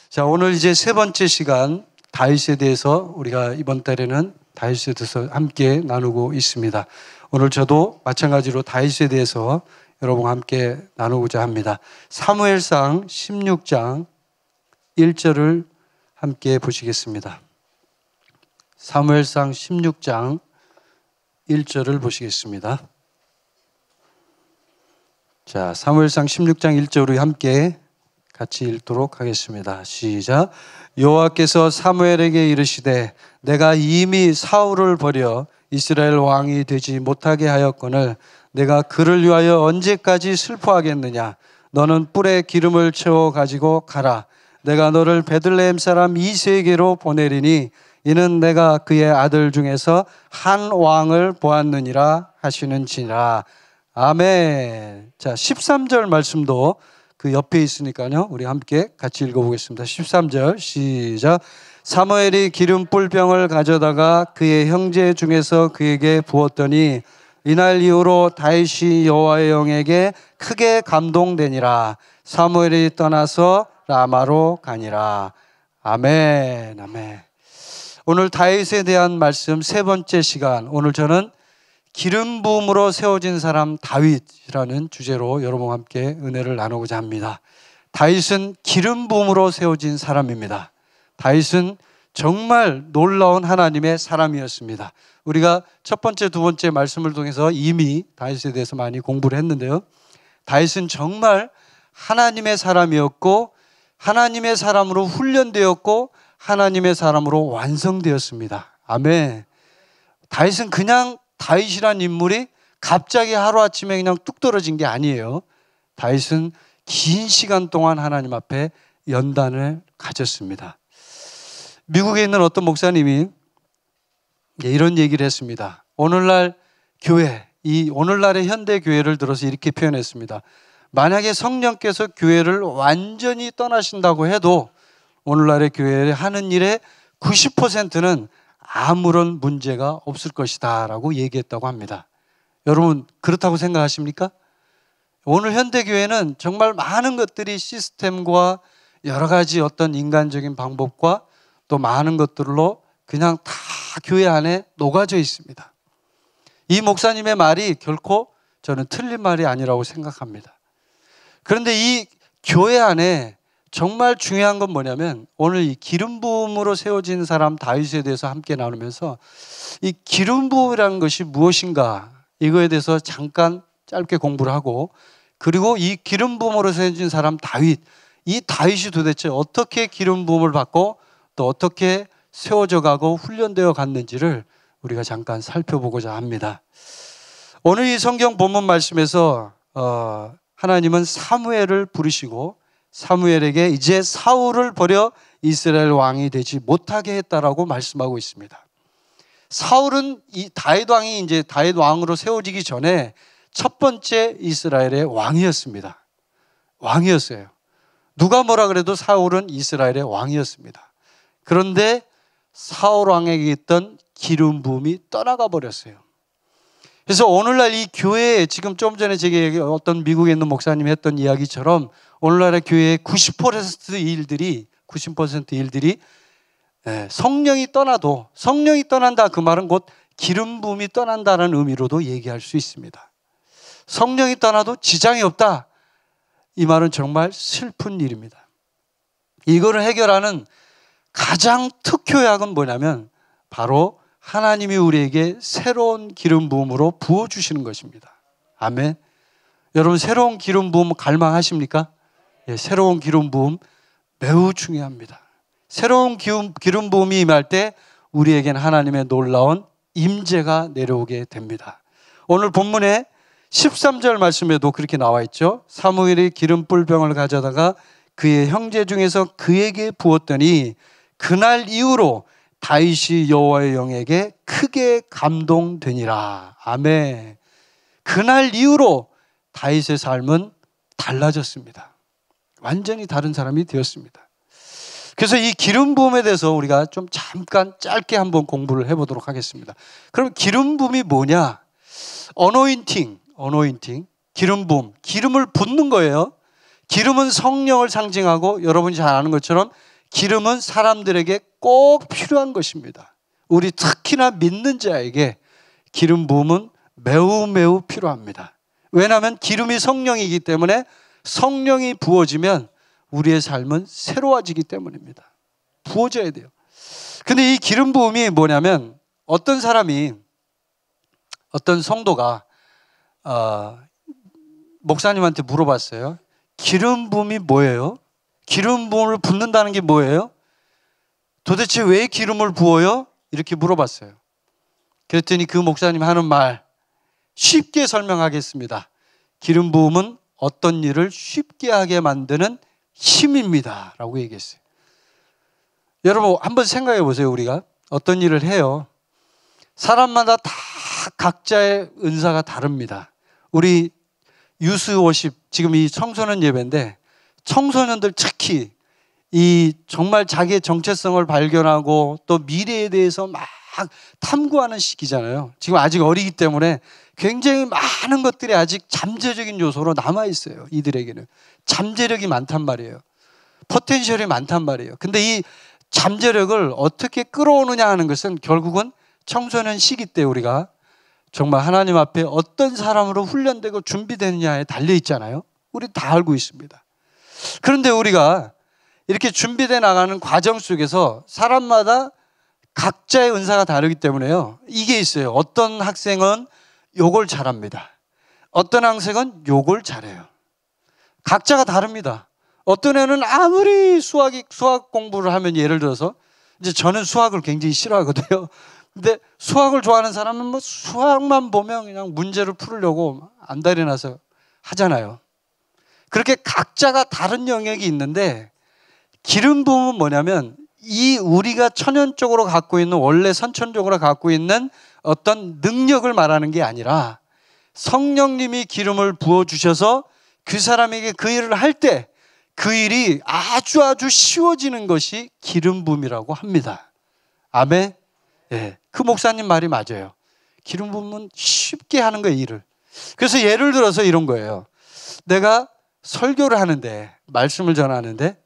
자, 오늘 이제 세 번째 시간 다윗에 대해서 우리가 이번 달에는 다윗에 대해서 함께 나누고 있습니다. 오늘 저도 마찬가지로 다윗에 대해서 여러분과 함께 나누고자 합니다. 사무엘상 16장 1절을 함께 보시겠습니다. 사무엘상 16장 1절을 보시겠습니다. 자, 사무엘상 16장 1절을 함께 같이 읽도록 하겠습니다. 시작. 여호와께서 사무엘에게 이르시되 내가 이미 사울을 버려 이스라엘 왕이 되지 못하게 하였거늘 내가 그를 위하여 언제까지 슬퍼하겠느냐. 너는 뿔에 기름을 채워 가지고 가라. 내가 너를 베들레헴 사람 이새에게로 보내리니 이는 내가 그의 아들 중에서 한 왕을 보았느니라 하시는지라. 아멘. 자, 13절 말씀도 그 옆에 있으니까요. 우리 함께 같이 읽어보겠습니다. 13절 시작. 사무엘이 기름 뿔병을 가져다가 그의 형제 중에서 그에게 부었더니 이날 이후로 다윗이 여호와의 영에게 크게 감동되니라. 사무엘이 떠나서 라마로 가니라. 아멘. 아멘. 오늘 다윗에 대한 말씀 세 번째 시간. 오늘 저는 기름 부음으로 세워진 사람 다윗이라는 주제로 여러분과 함께 은혜를 나누고자 합니다. 다윗은 기름 부음으로 세워진 사람입니다. 다윗은 정말 놀라운 하나님의 사람이었습니다. 우리가 첫 번째, 두 번째 말씀을 통해서 이미 다윗에 대해서 많이 공부를 했는데요. 다윗은 정말 하나님의 사람이었고 하나님의 사람으로 훈련되었고 하나님의 사람으로 완성되었습니다. 아멘. 다윗은 그냥 다윗이란 인물이 갑자기 하루아침에 그냥 뚝 떨어진 게 아니에요. 다윗은 긴 시간 동안 하나님 앞에 연단을 가졌습니다. 미국에 있는 어떤 목사님이 이런 얘기를 했습니다. 오늘날 교회, 이 오늘날의 현대 교회를 들어서 이렇게 표현했습니다. 만약에 성령께서 교회를 완전히 떠나신다고 해도 오늘날의 교회에 하는 일의 90%는 아무런 문제가 없을 것이다 라고 얘기했다고 합니다. 여러분 그렇다고 생각하십니까? 오늘 현대교회는 정말 많은 것들이 시스템과 여러 가지 어떤 인간적인 방법과 또 많은 것들로 그냥 다 교회 안에 녹아져 있습니다. 이 목사님의 말이 결코 저는 틀린 말이 아니라고 생각합니다. 그런데 이 교회 안에 정말 중요한 건 뭐냐면 오늘 이 기름 부음으로 세워진 사람 다윗에 대해서 함께 나누면서 이 기름 부음이라는 것이 무엇인가 이거에 대해서 잠깐 짧게 공부를 하고 그리고 이 기름 부음으로 세워진 사람 다윗, 이 다윗이 도대체 어떻게 기름 부음을 받고 또 어떻게 세워져 가고 훈련되어 갔는지를 우리가 잠깐 살펴보고자 합니다. 오늘 이 성경 본문 말씀에서 하나님은 사무엘을 부르시고 사무엘에게 이제 사울을 버려 이스라엘 왕이 되지 못하게 했다라고 말씀하고 있습니다. 사울은 이 다윗 왕이 이제 다윗 왕으로 세워지기 전에 첫 번째 이스라엘의 왕이었습니다. 왕이었어요. 누가 뭐라 그래도 사울은 이스라엘의 왕이었습니다. 그런데 사울 왕에게 있던 기름 부음이 떠나가 버렸어요. 그래서 오늘날 이 교회에 지금 좀 전에 제게 어떤 미국에 있는 목사님이 했던 이야기처럼 오늘날의 교회의 90% 일들이 성령이 떠나도 성령이 떠난다 그 말은 곧 기름 부음이 떠난다는 의미로도 얘기할 수 있습니다. 성령이 떠나도 지장이 없다. 이 말은 정말 슬픈 일입니다. 이거를 해결하는 가장 특효약은 뭐냐면 바로 하나님이 우리에게 새로운 기름 부음으로 부어주시는 것입니다. 아멘. 여러분 새로운 기름 부음 갈망하십니까? 예, 새로운 기름 부음 매우 중요합니다. 새로운 기름 부음이 임할 때 우리에게는 하나님의 놀라운 임재가 내려오게 됩니다. 오늘 본문에 13절 말씀에도 그렇게 나와 있죠. 사무엘이 기름 뿔병을 가져다가 그의 형제 중에서 그에게 부었더니 그날 이후로 다윗이 여호와의 영에게 크게 감동되니라. 아멘. 그날 이후로 다윗의 삶은 달라졌습니다. 완전히 다른 사람이 되었습니다. 그래서 이 기름 부음에 대해서 우리가 좀 잠깐 짧게 한번 공부를 해보도록 하겠습니다. 그럼 기름 부음이 뭐냐? 어노인팅, 기름 부음, 기름을 붓는 거예요. 기름은 성령을 상징하고 여러분이 잘 아는 것처럼 기름은 사람들에게 꼭 필요한 것입니다. 우리 특히나 믿는 자에게 기름 부음은 매우 매우 필요합니다. 왜냐하면 기름이 성령이기 때문에 성령이 부어지면 우리의 삶은 새로워지기 때문입니다. 부어져야 돼요. 근데 이 기름 부음이 뭐냐면 어떤 사람이, 어떤 성도가 목사님한테 물어봤어요. 기름 부음이 뭐예요? 기름 부음을 붓는다는 게 뭐예요? 도대체 왜 기름을 부어요? 이렇게 물어봤어요. 그랬더니 그 목사님 하는 말 쉽게 설명하겠습니다. 기름 부음은 어떤 일을 쉽게 하게 만드는 힘입니다 라고 얘기했어요. 여러분 한번 생각해 보세요. 우리가 어떤 일을 해요. 사람마다 다 각자의 은사가 다릅니다. 우리 유스워십, 지금 이 청소년 예배인데 청소년들 특히 이 정말 자기의 정체성을 발견하고 또 미래에 대해서 막 탐구하는 시기잖아요. 지금 아직 어리기 때문에 굉장히 많은 것들이 아직 잠재적인 요소로 남아있어요. 이들에게는 잠재력이 많단 말이에요. 포텐셜이 많단 말이에요. 근데 이 잠재력을 어떻게 끌어오느냐 하는 것은 결국은 청소년 시기 때 우리가 정말 하나님 앞에 어떤 사람으로 훈련되고 준비되느냐에 달려있잖아요. 우리 다 알고 있습니다. 그런데 우리가 이렇게 준비되어 나가는 과정 속에서 사람마다 각자의 은사가 다르기 때문에요. 이게 있어요. 어떤 학생은 요걸 잘합니다. 어떤 학생은 요걸 잘해요. 각자가 다릅니다. 어떤 애는 아무리 수학 공부를 하면, 예를 들어서 이제 저는 수학을 굉장히 싫어하거든요. 근데 수학을 좋아하는 사람은 뭐 수학만 보면 그냥 문제를 풀으려고 안달이 나서 하잖아요. 그렇게 각자가 다른 영역이 있는데 기름 부음은 뭐냐면 이 우리가 천연적으로 갖고 있는, 원래 선천적으로 갖고 있는 어떤 능력을 말하는 게 아니라 성령님이 기름을 부어주셔서 그 사람에게 그 일을 할 때 그 일이 아주 쉬워지는 것이 기름 부음이라고 합니다. 아멘. 예, 그 목사님 말이 맞아요. 기름 부음은 쉽게 하는 거예요, 일을. 그래서 예를 들어서 이런 거예요. 내가 설교를 하는데, 말씀을 전하는데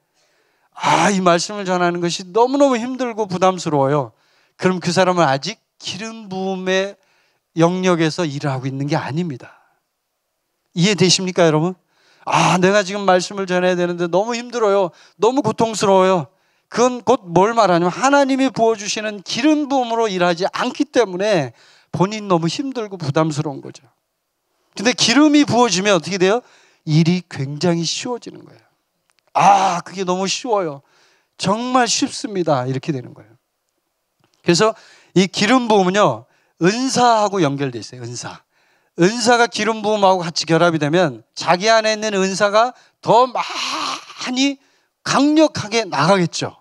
이 말씀을 전하는 것이 너무너무 힘들고 부담스러워요. 그럼 그 사람은 아직 기름 부음의 영역에서 일을 하고 있는 게 아닙니다. 이해되십니까, 여러분? 내가 지금 말씀을 전해야 되는데 너무 힘들어요. 너무 고통스러워요. 그건 곧 뭘 말하냐면 하나님이 부어주시는 기름 부음으로 일하지 않기 때문에 본인 너무 힘들고 부담스러운 거죠. 근데 기름이 부어지면 어떻게 돼요? 일이 굉장히 쉬워지는 거예요. 그게 너무 쉬워요. 정말 쉽습니다. 이렇게 되는 거예요. 그래서 이 기름 부음은요, 은사하고 연결돼 있어요. 은사가 기름 부음하고 같이 결합이 되면 자기 안에 있는 은사가 더 많이 강력하게 나가겠죠.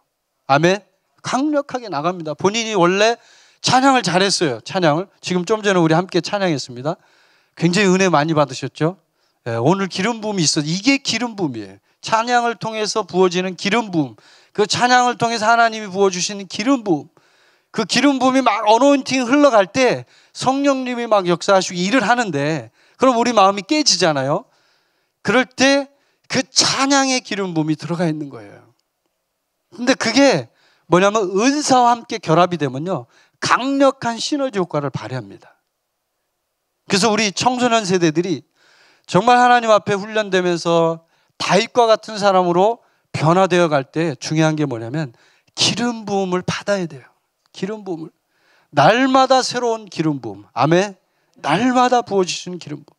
아멘. 강력하게 나갑니다. 본인이 원래 찬양을 잘했어요. 찬양을 지금 좀 전에 우리 함께 찬양했습니다. 굉장히 은혜 많이 받으셨죠. 오늘 기름 부음이 있어요. 이게 기름 부음이에요. 찬양을 통해서 부어지는 기름 부음, 그 찬양을 통해서 하나님이 부어주시는 기름 부음, 그 기름 부음이 막 어노인팅 흘러갈 때 성령님이 막 역사하시고 일을 하는데, 그럼 우리 마음이 깨지잖아요. 그럴 때 그 찬양의 기름 부음이 들어가 있는 거예요. 근데 그게 뭐냐면 은사와 함께 결합이 되면요, 강력한 시너지 효과를 발휘합니다. 그래서 우리 청소년 세대들이 정말 하나님 앞에 훈련되면서 다윗과 같은 사람으로 변화되어 갈 때 중요한 게 뭐냐면 기름 부음을 받아야 돼요. 기름 부음을. 날마다 새로운 기름 부음. 아멘. 날마다 부어주시는 기름 부음.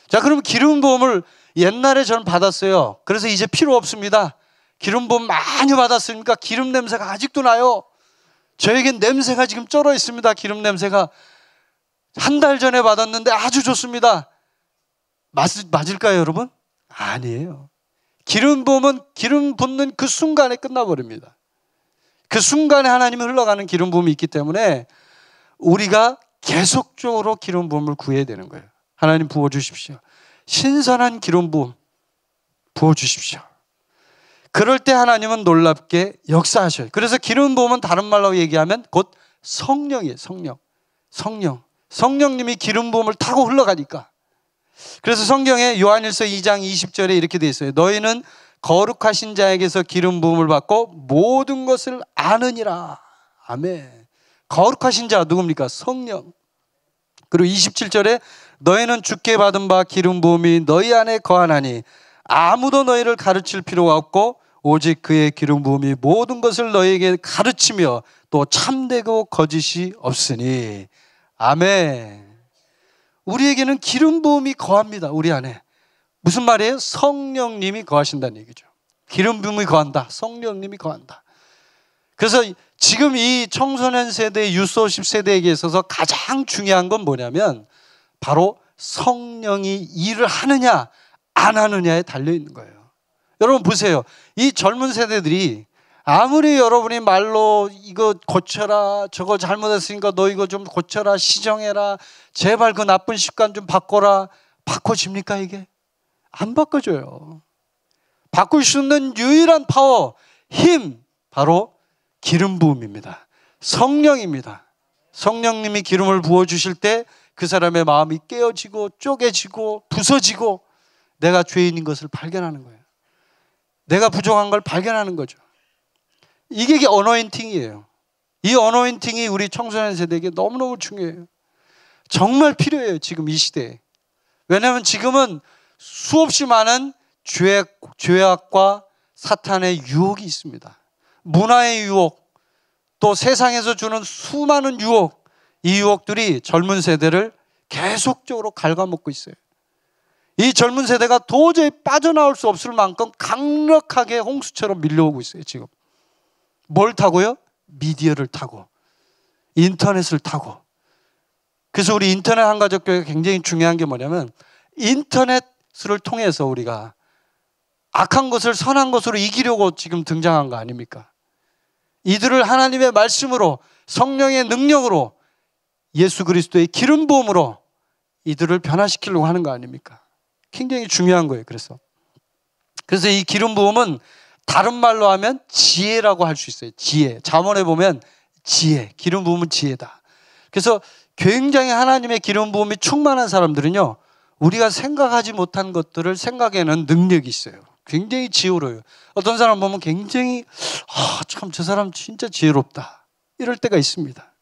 자, 그럼 기름 부음을 옛날에 저는 받았어요. 그래서 이제 필요 없습니다. 기름 부음 많이 받았으니까 기름 냄새가 아직도 나요. 저에겐 냄새가 지금 쩔어 있습니다. 기름 냄새가. 한 달 전에 받았는데 아주 좋습니다. 맞을까요, 여러분? 아니에요. 기름 부음은 기름 붓는 그 순간에 끝나버립니다. 그 순간에 하나님이 흘러가는 기름 부음이 있기 때문에 우리가 계속적으로 기름 부음을 구해야 되는 거예요. 하나님 부어주십시오. 신선한 기름 부음 부어주십시오. 그럴 때 하나님은 놀랍게 역사하셔요. 그래서 기름 부음은 다른 말로 얘기하면 곧 성령이에요. 성령님이 기름 부음을 타고 흘러가니까. 그래서 성경에 요한일서 2장 20절에 이렇게 돼 있어요. 너희는 거룩하신 자에게서 기름 부음을 받고 모든 것을 아느니라. 아멘. 거룩하신 자 누굽니까? 성령. 그리고 27절에 너희는 주께 받은 바 기름 부음이 너희 안에 거하나니 아무도 너희를 가르칠 필요가 없고 오직 그의 기름 부음이 모든 것을 너희에게 가르치며 또 참되고 거짓이 없으니. 아멘. 우리에게는 기름 부음이 거합니다. 우리 안에. 무슨 말이에요? 성령님이 거하신다는 얘기죠. 기름 부음이 거한다. 성령님이 거한다. 그래서 지금 이 청소년 세대, 유소십 세대에게 있어서 가장 중요한 건 뭐냐면 바로 성령이 일을 하느냐 안 하느냐에 달려 있는 거예요. 여러분 보세요. 이 젊은 세대들이 아무리 여러분이 말로 이거 고쳐라, 저거 잘못했으니까 너 이거 좀 고쳐라, 시정해라, 제발 그 나쁜 습관 좀 바꿔라, 바꿔집니까 이게? 안 바꿔줘요. 바꿀 수 있는 유일한 파워, 힘, 바로 기름 부음입니다. 성령입니다. 성령님이 기름을 부어주실 때 그 사람의 마음이 깨어지고 쪼개지고 부서지고 내가 죄인인 것을 발견하는 거예요. 내가 부족한 걸 발견하는 거죠. 이게 어노인팅이에요. 이 어노인팅이 우리 청소년 세대에게 너무너무 중요해요. 정말 필요해요. 지금 이 시대에. 왜냐하면 지금은 수없이 많은 죄악과 사탄의 유혹이 있습니다. 문화의 유혹, 또 세상에서 주는 수많은 유혹, 이 유혹들이 젊은 세대를 계속적으로 갉아먹고 있어요. 이 젊은 세대가 도저히 빠져나올 수 없을 만큼 강력하게 홍수처럼 밀려오고 있어요. 지금 뭘 타고요? 미디어를 타고, 인터넷을 타고. 그래서 우리 인터넷 한가족교회가 굉장히 중요한 게 뭐냐면 인터넷을 통해서 우리가 악한 것을 선한 것으로 이기려고 지금 등장한 거 아닙니까? 이들을 하나님의 말씀으로, 성령의 능력으로, 예수 그리스도의 기름 부음으로 이들을 변화시키려고 하는 거 아닙니까? 굉장히 중요한 거예요. 그래서 이 기름 부음은 다른 말로 하면 지혜라고 할 수 있어요. 지혜. 잠언에 보면 지혜, 기름 부음은 지혜다. 그래서 굉장히 하나님의 기름 부음이 충만한 사람들은요, 우리가 생각하지 못한 것들을 생각해내는 능력이 있어요. 굉장히 지혜로워요. 어떤 사람 보면 굉장히 참 저 사람 진짜 지혜롭다 이럴 때가 있습니다.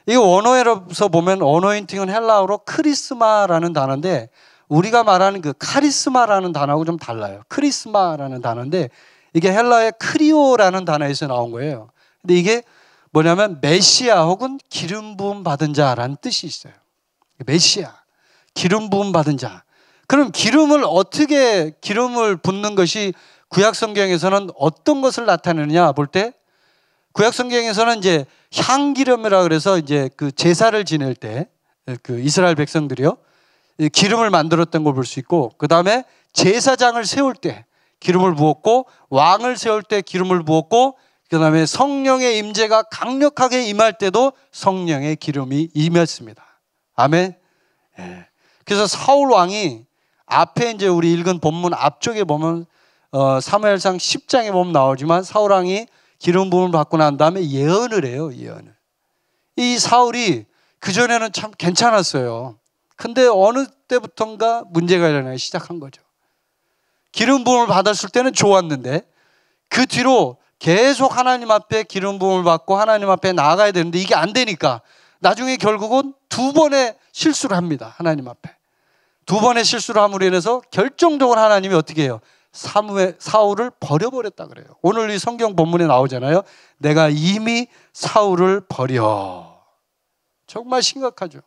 이 원어에서 보면 어노인팅은 헬라어로 크리스마라는 단어인데 우리가 말하는 그 카리스마라는 단어하고 좀 달라요. 크리스마라는 단어인데 이게 헬라어의 크리오라는 단어에서 나온 거예요. 근데 이게 뭐냐면 메시아 혹은 기름 부음 받은 자라는 뜻이 있어요. 메시아, 기름 부음 받은 자. 그럼 기름을 붓는 것이 구약 성경에서는 어떤 것을 나타내느냐 볼 때, 구약 성경에서는 이제 향기름이라 그래서 이제 그 제사를 지낼 때 그 이스라엘 백성들이요, 기름을 만들었던 걸 볼 수 있고, 그 다음에 제사장을 세울 때 기름을 부었고, 왕을 세울 때 기름을 부었고, 그 다음에 성령의 임재가 강력하게 임할 때도 성령의 기름이 임했습니다. 아멘. 예. 그래서 사울 왕이 앞에 이제 우리 읽은 본문 앞쪽에 보면 사무엘상 10장에 보면 나오지만 사울 왕이 기름 부음을 받고 난 다음에 예언을 해요. 예언을. 이 사울이 그전에는 참 괜찮았어요. 근데 어느 때부턴가 문제가 일어나기 시작한 거죠. 기름 부음을 받았을 때는 좋았는데 그 뒤로 계속 하나님 앞에 기름 부음을 받고 하나님 앞에 나아가야 되는데 이게 안 되니까 나중에 결국은 두 번의 실수를 합니다. 하나님 앞에. 두 번의 실수를 함으로 인해서 결정적으로 하나님이 어떻게 해요? 사울을 버려버렸다 그래요. 오늘 이 성경 본문에 나오잖아요. 내가 이미 사울을 버려. 정말 심각하죠.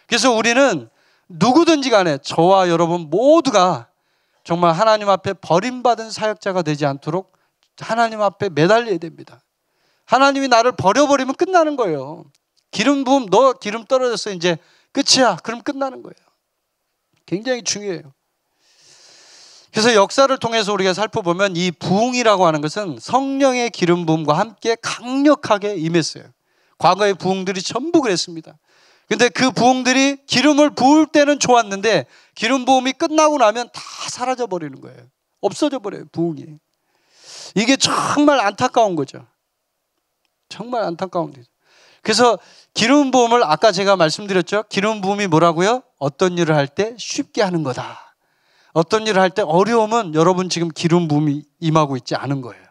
그래서 우리는 누구든지 간에 저와 여러분 모두가 정말 하나님 앞에 버림받은 사역자가 되지 않도록 하나님 앞에 매달려야 됩니다. 하나님이 나를 버려버리면 끝나는 거예요. 기름 부음, 너 기름 떨어졌어 이제 끝이야. 그럼 끝나는 거예요. 굉장히 중요해요. 그래서 역사를 통해서 우리가 살펴보면 이 부흥이라고 하는 것은 성령의 기름 부음과 함께 강력하게 임했어요. 과거의 부흥들이 전부 그랬습니다. 근데 그 부흥들이 기름을 부을 때는 좋았는데 기름 부음이 끝나고 나면 다 사라져 버리는 거예요. 없어져 버려요, 부흥이. 이게 정말 안타까운 거죠. 정말 안타까운 거죠. 그래서 기름 부음을 아까 제가 말씀드렸죠. 기름 부음이 뭐라고요? 어떤 일을 할 때 쉽게 하는 거다. 어떤 일을 할 때 어려움은 여러분 지금 기름 부음이 임하고 있지 않은 거예요.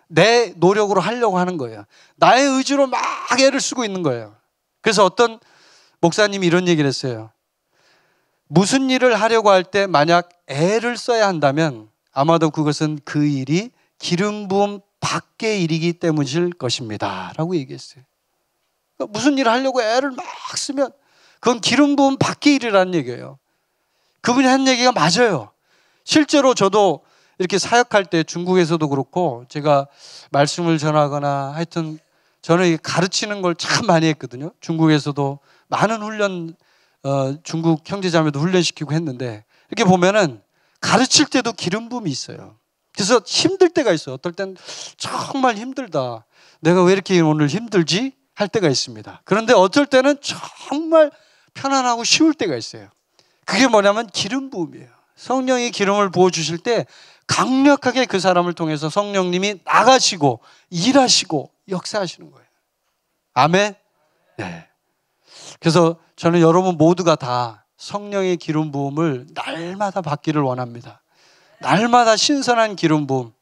내 노력으로 하려고 하는 거예요. 나의 의지로 막 애를 쓰고 있는 거예요. 그래서 어떤 목사님이 이런 얘기를 했어요. 무슨 일을 하려고 할 때 만약 애를 써야 한다면 아마도 그것은 그 일이 기름 부음 밖의 일이기 때문일 것입니다 라고 얘기했어요. 그러니까 무슨 일을 하려고 애를 막 쓰면 그건 기름 부음 밖의 일이라는 얘기예요. 그분이 한 얘기가 맞아요. 실제로 저도 이렇게 사역할 때 중국에서도 그렇고 제가 말씀을 전하거나 하여튼 저는 가르치는 걸 참 많이 했거든요. 중국에서도 많은 훈련, 중국 형제자매도 훈련시키고 했는데 이렇게 보면은 가르칠 때도 기름 부음이 있어요. 그래서 힘들 때가 있어요. 어떨 땐 정말 힘들다. 내가 왜 이렇게 오늘 힘들지? 할 때가 있습니다. 그런데 어쩔 때는 정말 편안하고 쉬울 때가 있어요. 그게 뭐냐면 기름 부음이에요. 성령이 기름을 부어주실 때 강력하게 그 사람을 통해서 성령님이 나가시고 일하시고 역사하시는 거예요. 아멘? 네. 그래서 저는 여러분 모두가 다 성령의 기름 부음을 날마다 받기를 원합니다. 날마다 신선한 기름 부음,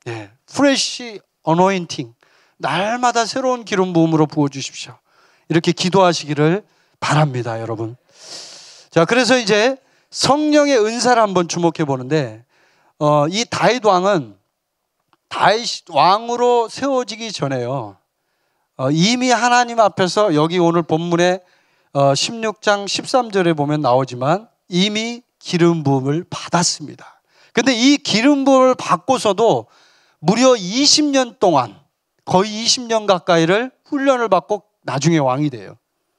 네. 프레시 어노인팅, 날마다 새로운 기름 부음으로 부어주십시오. 이렇게 기도하시기를 바랍니다, 여러분. 자, 그래서 이제 성령의 은사를 한번 주목해 보는데, 이 다윗 왕은 다윗 왕으로 세워지기 전에요. 이미 하나님 앞에서 여기 오늘 본문에 16장 13절에 보면 나오지만 이미 기름 부음을 받았습니다. 근데 이 기름 부음을 받고서도 무려 20년 동안 거의 20년 가까이를 훈련을 받고 나중에 왕이 돼요.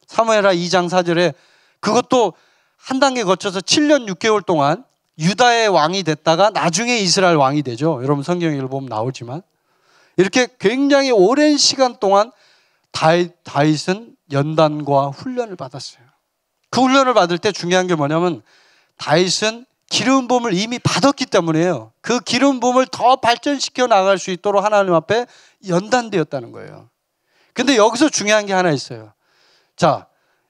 사무엘하 2장 4절에 그것도 한 단계 거쳐서 7년 6개월 동안 유다의 왕이 됐다가 나중에 이스라엘 왕이 되죠. 여러분 성경에 보면 나오지만 이렇게 굉장히 오랜 시간 동안 다윗은 연단과 훈련을 받았어요. 그 훈련을 받을 때 중요한 게 뭐냐면 다윗은 기름 부음을 이미 받았기 때문에요. 그 기름 부음을 더 발전시켜 나갈 수 있도록 하나님 앞에 연단되었다는 거예요. 근데 여기서 중요한 게 하나 있어요. 자,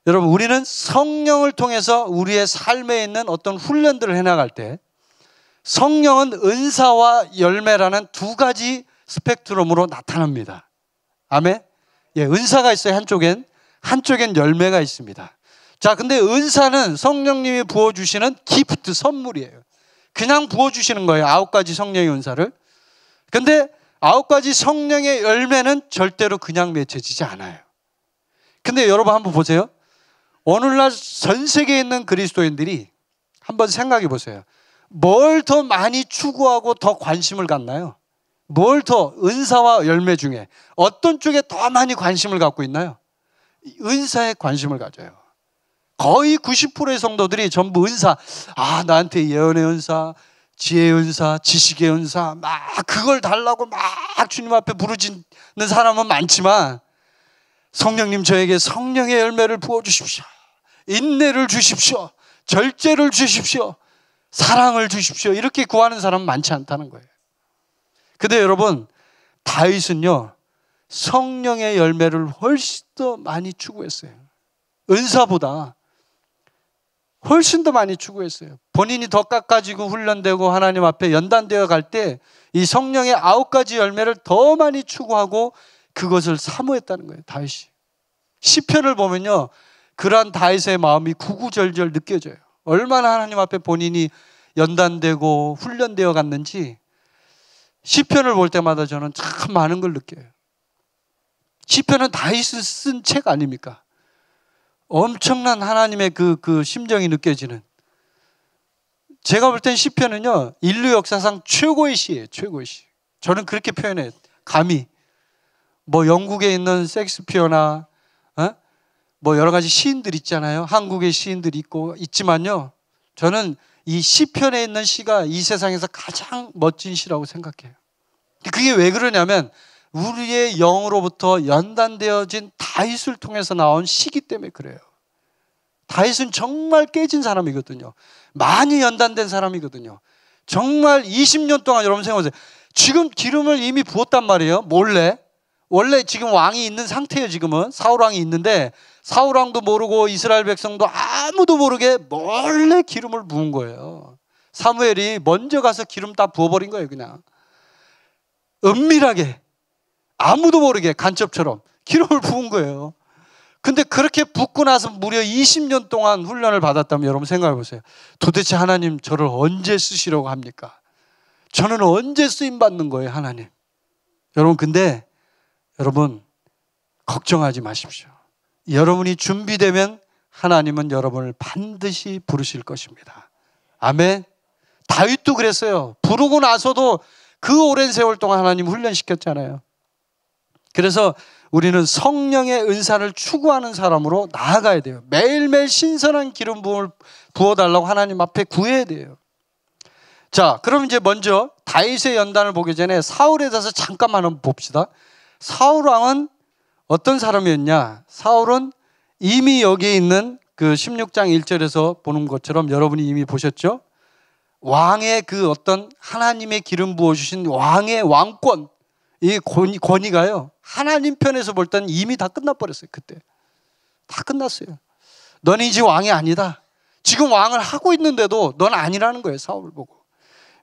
여러분 우리는 성령을 통해서 우리의 삶에 있는 어떤 훈련들을 해나갈 때 성령은 은사와 열매라는 두 가지 스펙트럼으로 나타납니다. 아멘? 예, 은사가 있어요. 한쪽엔 열매가 있습니다. 자, 근데 은사는 성령님이 부어주시는 기프트, 선물이에요. 그냥 부어주시는 거예요. 9가지 성령의 은사를. 근데 9가지 성령의 열매는 절대로 그냥 맺혀지지 않아요. 근데 여러분 한번 보세요. 오늘날 전 세계에 있는 그리스도인들이 한번 생각해 보세요. 뭘 더 많이 추구하고 더 관심을 갖나요? 뭘 더 은사와 열매 중에 어떤 쪽에 더 많이 관심을 갖고 있나요? 은사에 관심을 가져요. 거의 90%의 성도들이 전부 은사, 나한테 예언의 은사, 지혜의 은사, 지식의 은사, 막 그걸 달라고 막 주님 앞에 부르짖는 사람은 많지만 성령님 저에게 성령의 열매를 부어주십시오. 인내를 주십시오. 절제를 주십시오. 사랑을 주십시오. 이렇게 구하는 사람은 많지 않다는 거예요. 근데 여러분 다윗은요 성령의 열매를 훨씬 더 많이 추구했어요. 은사보다 훨씬 더 많이 추구했어요. 본인이 더 깎아지고 훈련되고 하나님 앞에 연단되어 갈 때 이 성령의 9가지 열매를 더 많이 추구하고 그것을 사모했다는 거예요. 다윗이. 시편을 보면요 그러한 다윗의 마음이 구구절절 느껴져요. 얼마나 하나님 앞에 본인이 연단되고 훈련되어 갔는지 시편을 볼 때마다 저는 참 많은 걸 느껴요. 시편은 다윗이 쓴 책 아닙니까? 엄청난 하나님의 그 심정이 느껴지는. 제가 볼 땐 시편은요 인류 역사상 최고의 시예요. 최고의 시. 저는 그렇게 표현해요. 감히 뭐 영국에 있는 셰익스피어나 뭐 여러 가지 시인들 있잖아요. 한국의 시인들이 있지만요 저는 이 시편에 있는 시가 이 세상에서 가장 멋진 시라고 생각해요. 그게 왜 그러냐면 우리의 영으로부터 연단되어진 다윗을 통해서 나온 시기 때문에 그래요. 다윗은 정말 깨진 사람이거든요. 많이 연단된 사람이거든요. 정말 20년 동안 여러분 생각하세요. 지금 기름을 이미 부었단 말이에요. 몰래. 원래 지금 왕이 있는 상태예요. 지금은 사울 왕이 있는데 사울 왕도 모르고 이스라엘 백성도 아무도 모르게 몰래 기름을 부은 거예요. 사무엘이 먼저 가서 기름 다 부어버린 거예요. 그냥 은밀하게 아무도 모르게 간첩처럼 기름을 부은 거예요. 근데 그렇게 붓고 나서 무려 20년 동안 훈련을 받았다면 여러분 생각해 보세요. 도대체 하나님 저를 언제 쓰시려고 합니까? 저는 언제 쓰임 받는 거예요, 하나님? 여러분, 근데 여러분 걱정하지 마십시오. 여러분이 준비되면 하나님은 여러분을 반드시 부르실 것입니다. 아멘. 다윗도 그랬어요. 부르고 나서도 그 오랜 세월 동안 하나님 훈련시켰잖아요. 그래서 우리는 성령의 은사를 추구하는 사람으로 나아가야 돼요. 매일매일 신선한 기름 부음을 부어달라고 하나님 앞에 구해야 돼요. 자, 그럼 이제 먼저 다윗의 연단을 보기 전에 사울에 대해서 잠깐만 한번 봅시다. 사울 왕은 어떤 사람이었냐? 사울은 이미 여기에 있는 그 16장 1절에서 보는 것처럼 여러분이 이미 보셨죠? 왕의 그 어떤 하나님의 기름 부어주신 왕의 왕권, 이 권위가요, 하나님 편에서 볼 때는 이미 다 끝나버렸어요. 그때 다 끝났어요. 너는 이제 왕이 아니다. 지금 왕을 하고 있는데도 넌 아니라는 거예요. 사울을 보고.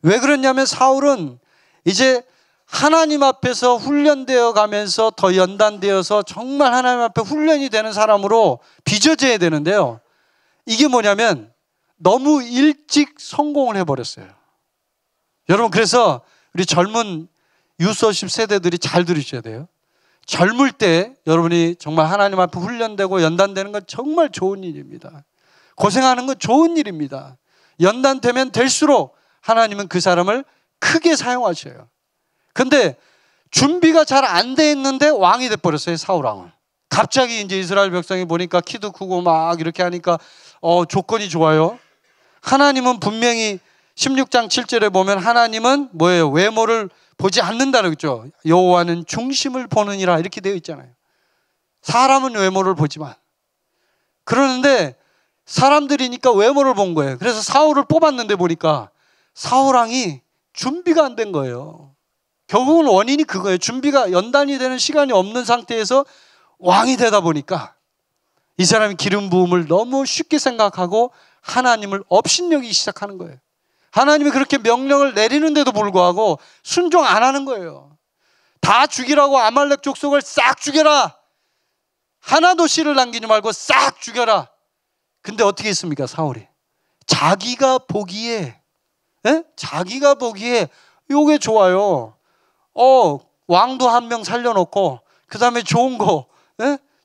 왜 그랬냐면 사울은 이제 하나님 앞에서 훈련되어 가면서 더 연단되어서 정말 하나님 앞에 훈련이 되는 사람으로 빚어져야 되는데요, 이게 뭐냐면 너무 일찍 성공을 해버렸어요. 여러분, 그래서 우리 젊은 유소십 세대들이 잘 들으셔야 돼요. 젊을 때 여러분이 정말 하나님 앞에 훈련되고 연단되는 건 정말 좋은 일입니다. 고생하는 건 좋은 일입니다. 연단되면 될수록 하나님은 그 사람을 크게 사용하셔요. 근데 준비가 잘 안 돼 있는데 왕이 돼버렸어요. 사울왕은. 갑자기 이제 이스라엘 백성이 보니까 키도 크고 막 이렇게 하니까 조건이 좋아요. 하나님은 분명히 16장 7절에 보면 하나님은 뭐예요? 외모를 보지 않는다고 그랬죠. 여호와는 중심을 보느니라 이렇게 되어 있잖아요. 사람은 외모를 보지만. 그러는데 사람들이니까 외모를 본 거예요. 그래서 사울을 뽑았는데 보니까 사울왕이 준비가 안 된 거예요. 결국은 원인이 그거예요. 준비가 연단이 되는 시간이 없는 상태에서 왕이 되다 보니까 이 사람이 기름 부음을 너무 쉽게 생각하고 하나님을 업신여기기 시작하는 거예요. 하나님이 그렇게 명령을 내리는데도 불구하고 순종 안 하는 거예요. 다 죽이라고 아말렉 족속을 싹 죽여라. 하나도 씨를 남기지 말고 싹 죽여라. 근데 어떻게 했습니까? 사울이 자기가 보기에 요게 좋아요. 왕도 한 명 살려놓고 그 다음에 좋은 거,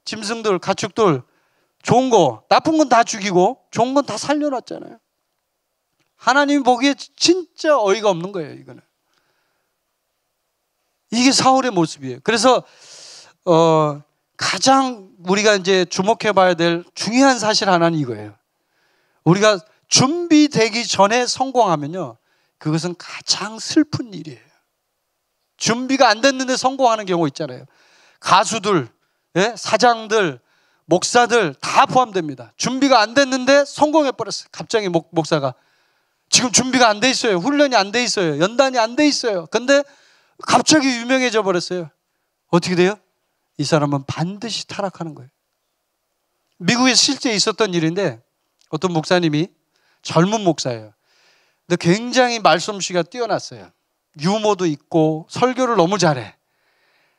짐승들, 가축들, 좋은 거, 나쁜 건 다 죽이고 좋은 건 다 살려놨잖아요. 하나님이 보기에 진짜 어이가 없는 거예요. 이거는. 이게 사울의 모습이에요. 그래서 가장 우리가 이제 주목해 봐야 될 중요한 사실 하나는 이거예요. 우리가 준비되기 전에 성공하면요, 그것은 가장 슬픈 일이에요. 준비가 안 됐는데 성공하는 경우 있잖아요. 가수들, 사장들, 목사들 다 포함됩니다. 준비가 안 됐는데 성공해 버렸어요. 갑자기 목사가 지금 준비가 안 돼 있어요. 훈련이 안 돼 있어요. 연단이 안 돼 있어요. 근데 갑자기 유명해져 버렸어요. 어떻게 돼요? 이 사람은 반드시 타락하는 거예요. 미국에 실제 있었던 일인데 어떤 목사님이, 젊은 목사예요. 근데 굉장히 말솜씨가 뛰어났어요. 유머도 있고 설교를 너무 잘해.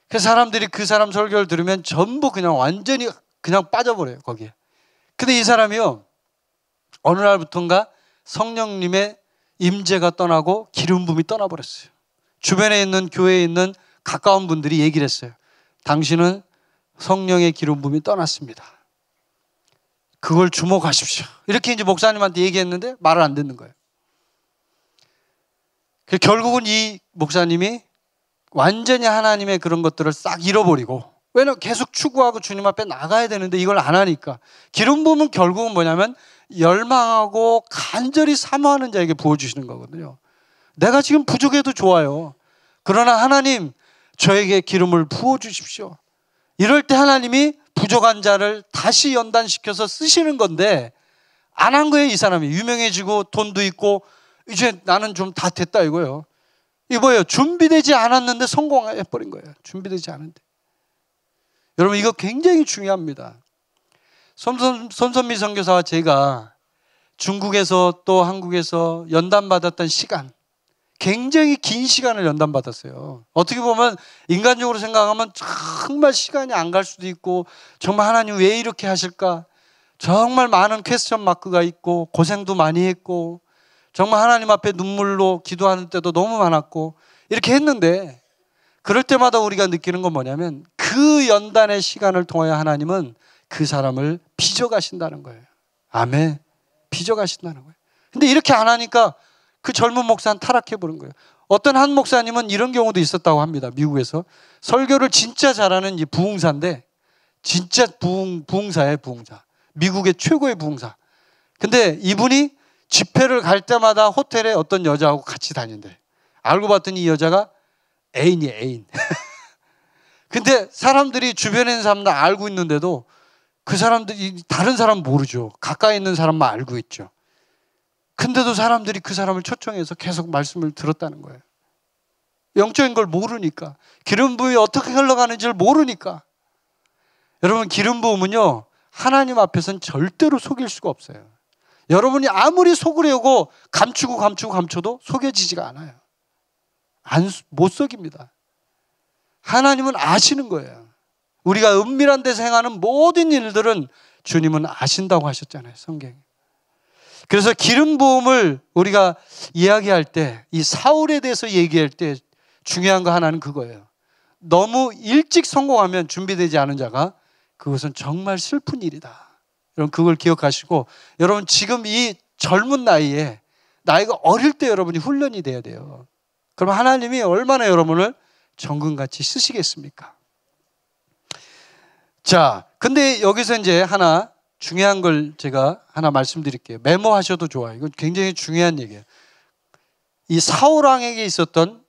그래서 사람들이 그 사람 설교를 들으면 전부 그냥 완전히 그냥 빠져버려요, 거기에. 근데 이 사람이요, 어느 날부터인가 성령님의 임재가 떠나고 기름 부음이 떠나버렸어요. 주변에 있는 교회에 있는 가까운 분들이 얘기를 했어요. 당신은 성령의 기름 부음이 떠났습니다. 그걸 주목하십시오. 이렇게 이제 목사님한테 얘기했는데 말을 안 듣는 거예요. 결국은 이 목사님이 완전히 하나님의 그런 것들을 싹 잃어버리고, 왜냐면 계속 추구하고 주님 앞에 나가야 되는데 이걸 안 하니까. 기름 부음은 결국은 뭐냐면 열망하고 간절히 사모하는 자에게 부어주시는 거거든요. 내가 지금 부족해도 좋아요. 그러나 하나님, 저에게 기름을 부어주십시오. 이럴 때 하나님이 부족한 자를 다시 연단시켜서 쓰시는 건데 안 한 거예요. 이 사람이 유명해지고 돈도 있고 이제 나는 좀 다 됐다 이거예요. 이게 뭐예요? 준비되지 않았는데 성공해버린 거예요. 준비되지 않은데. 여러분, 이거 굉장히 중요합니다. 손선미 선교사와 제가 중국에서 또 한국에서 연단받았던 시간, 굉장히 긴 시간을 연단받았어요. 어떻게 보면 인간적으로 생각하면 정말 시간이 안 갈 수도 있고, 정말 하나님 왜 이렇게 하실까? 정말 많은 퀘스천 마크가 있고, 고생도 많이 했고, 정말 하나님 앞에 눈물로 기도하는 때도 너무 많았고, 이렇게 했는데, 그럴 때마다 우리가 느끼는 건 뭐냐면, 그 연단의 시간을 통하여 하나님은 그 사람을 빚어가신다는 거예요. 아멘. 빚어가신다는 거예요. 근데 이렇게 안 하니까 그 젊은 목사는 타락해버린 거예요. 어떤 한 목사님은 이런 경우도 있었다고 합니다. 미국에서. 설교를 진짜 잘하는 이 부흥사인데, 진짜 부흥사예요, 부흥사. 미국의 최고의 부흥사. 근데 이분이 집회를 갈 때마다 호텔에 어떤 여자하고 같이 다닌대. 알고 봤더니 이 여자가 애인이에요, 애인. 근데 사람들이 주변에 있는 사람들 알고 있는데도 그 사람들이 다른 사람 모르죠. 가까이 있는 사람만 알고 있죠. 근데도 사람들이 그 사람을 초청해서 계속 말씀을 들었다는 거예요. 영적인 걸 모르니까. 기름 부음이 어떻게 흘러가는지를 모르니까. 여러분, 기름 부음은요, 하나님 앞에서는 절대로 속일 수가 없어요. 여러분이 아무리 속으려고 감추도 속여지지가 않아요. 못 속입니다. 하나님은 아시는 거예요. 우리가 은밀한 데서 행하는 모든 일들은 주님은 아신다고 하셨잖아요, 성경에. 그래서 기름 부음을 우리가 이야기할 때, 이 사울에 대해서 얘기할 때 중요한 거 하나는 그거예요. 너무 일찍 성공하면 준비되지 않은 자가 그것은 정말 슬픈 일이다. 여러분, 그걸 기억하시고, 여러분 지금 이 젊은 나이에, 나이가 어릴 때 여러분이 훈련이 돼야 돼요. 그럼 하나님이 얼마나 여러분을 정금같이 쓰시겠습니까? 자, 근데 여기서 이제 하나 중요한 걸 제가 하나 말씀드릴게요. 메모하셔도 좋아요. 이건 굉장히 중요한 얘기예요. 이 사울왕에게 있었던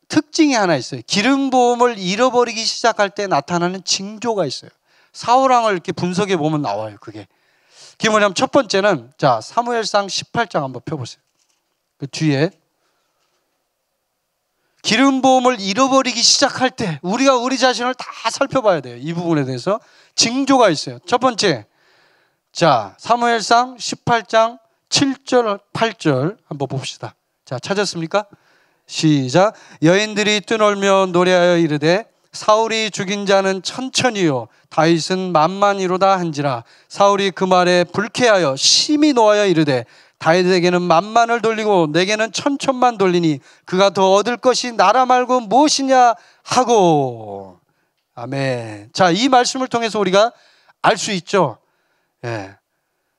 특징이 하나 있어요. 기름 부음을 잃어버리기 시작할 때 나타나는 징조가 있어요. 사울왕을 이렇게 분석해 보면 나와요, 그게. 그게 뭐냐면 첫 번째는, 자, 사무엘상 18장 한번 펴보세요. 그 뒤에. 기름 부음을 잃어버리기 시작할 때 우리가 우리 자신을 다 살펴봐야 돼요. 이 부분에 대해서 징조가 있어요. 첫 번째, 자, 사무엘상 18장 7절 8절 한번 봅시다. 자, 찾았습니까? 시작. 여인들이 뜨놀며 노래하여 이르되 사울이 죽인 자는 천천히요 다윗은 만만이로다 한지라. 사울이 그 말에 불쾌하여 심히 노하여 이르되 다윗에게는 만만을 돌리고 내게는 천천만 돌리니 그가 더 얻을 것이 나라 말고 무엇이냐 하고. 아멘. 자, 이 말씀을 통해서 우리가 알 수 있죠. 예.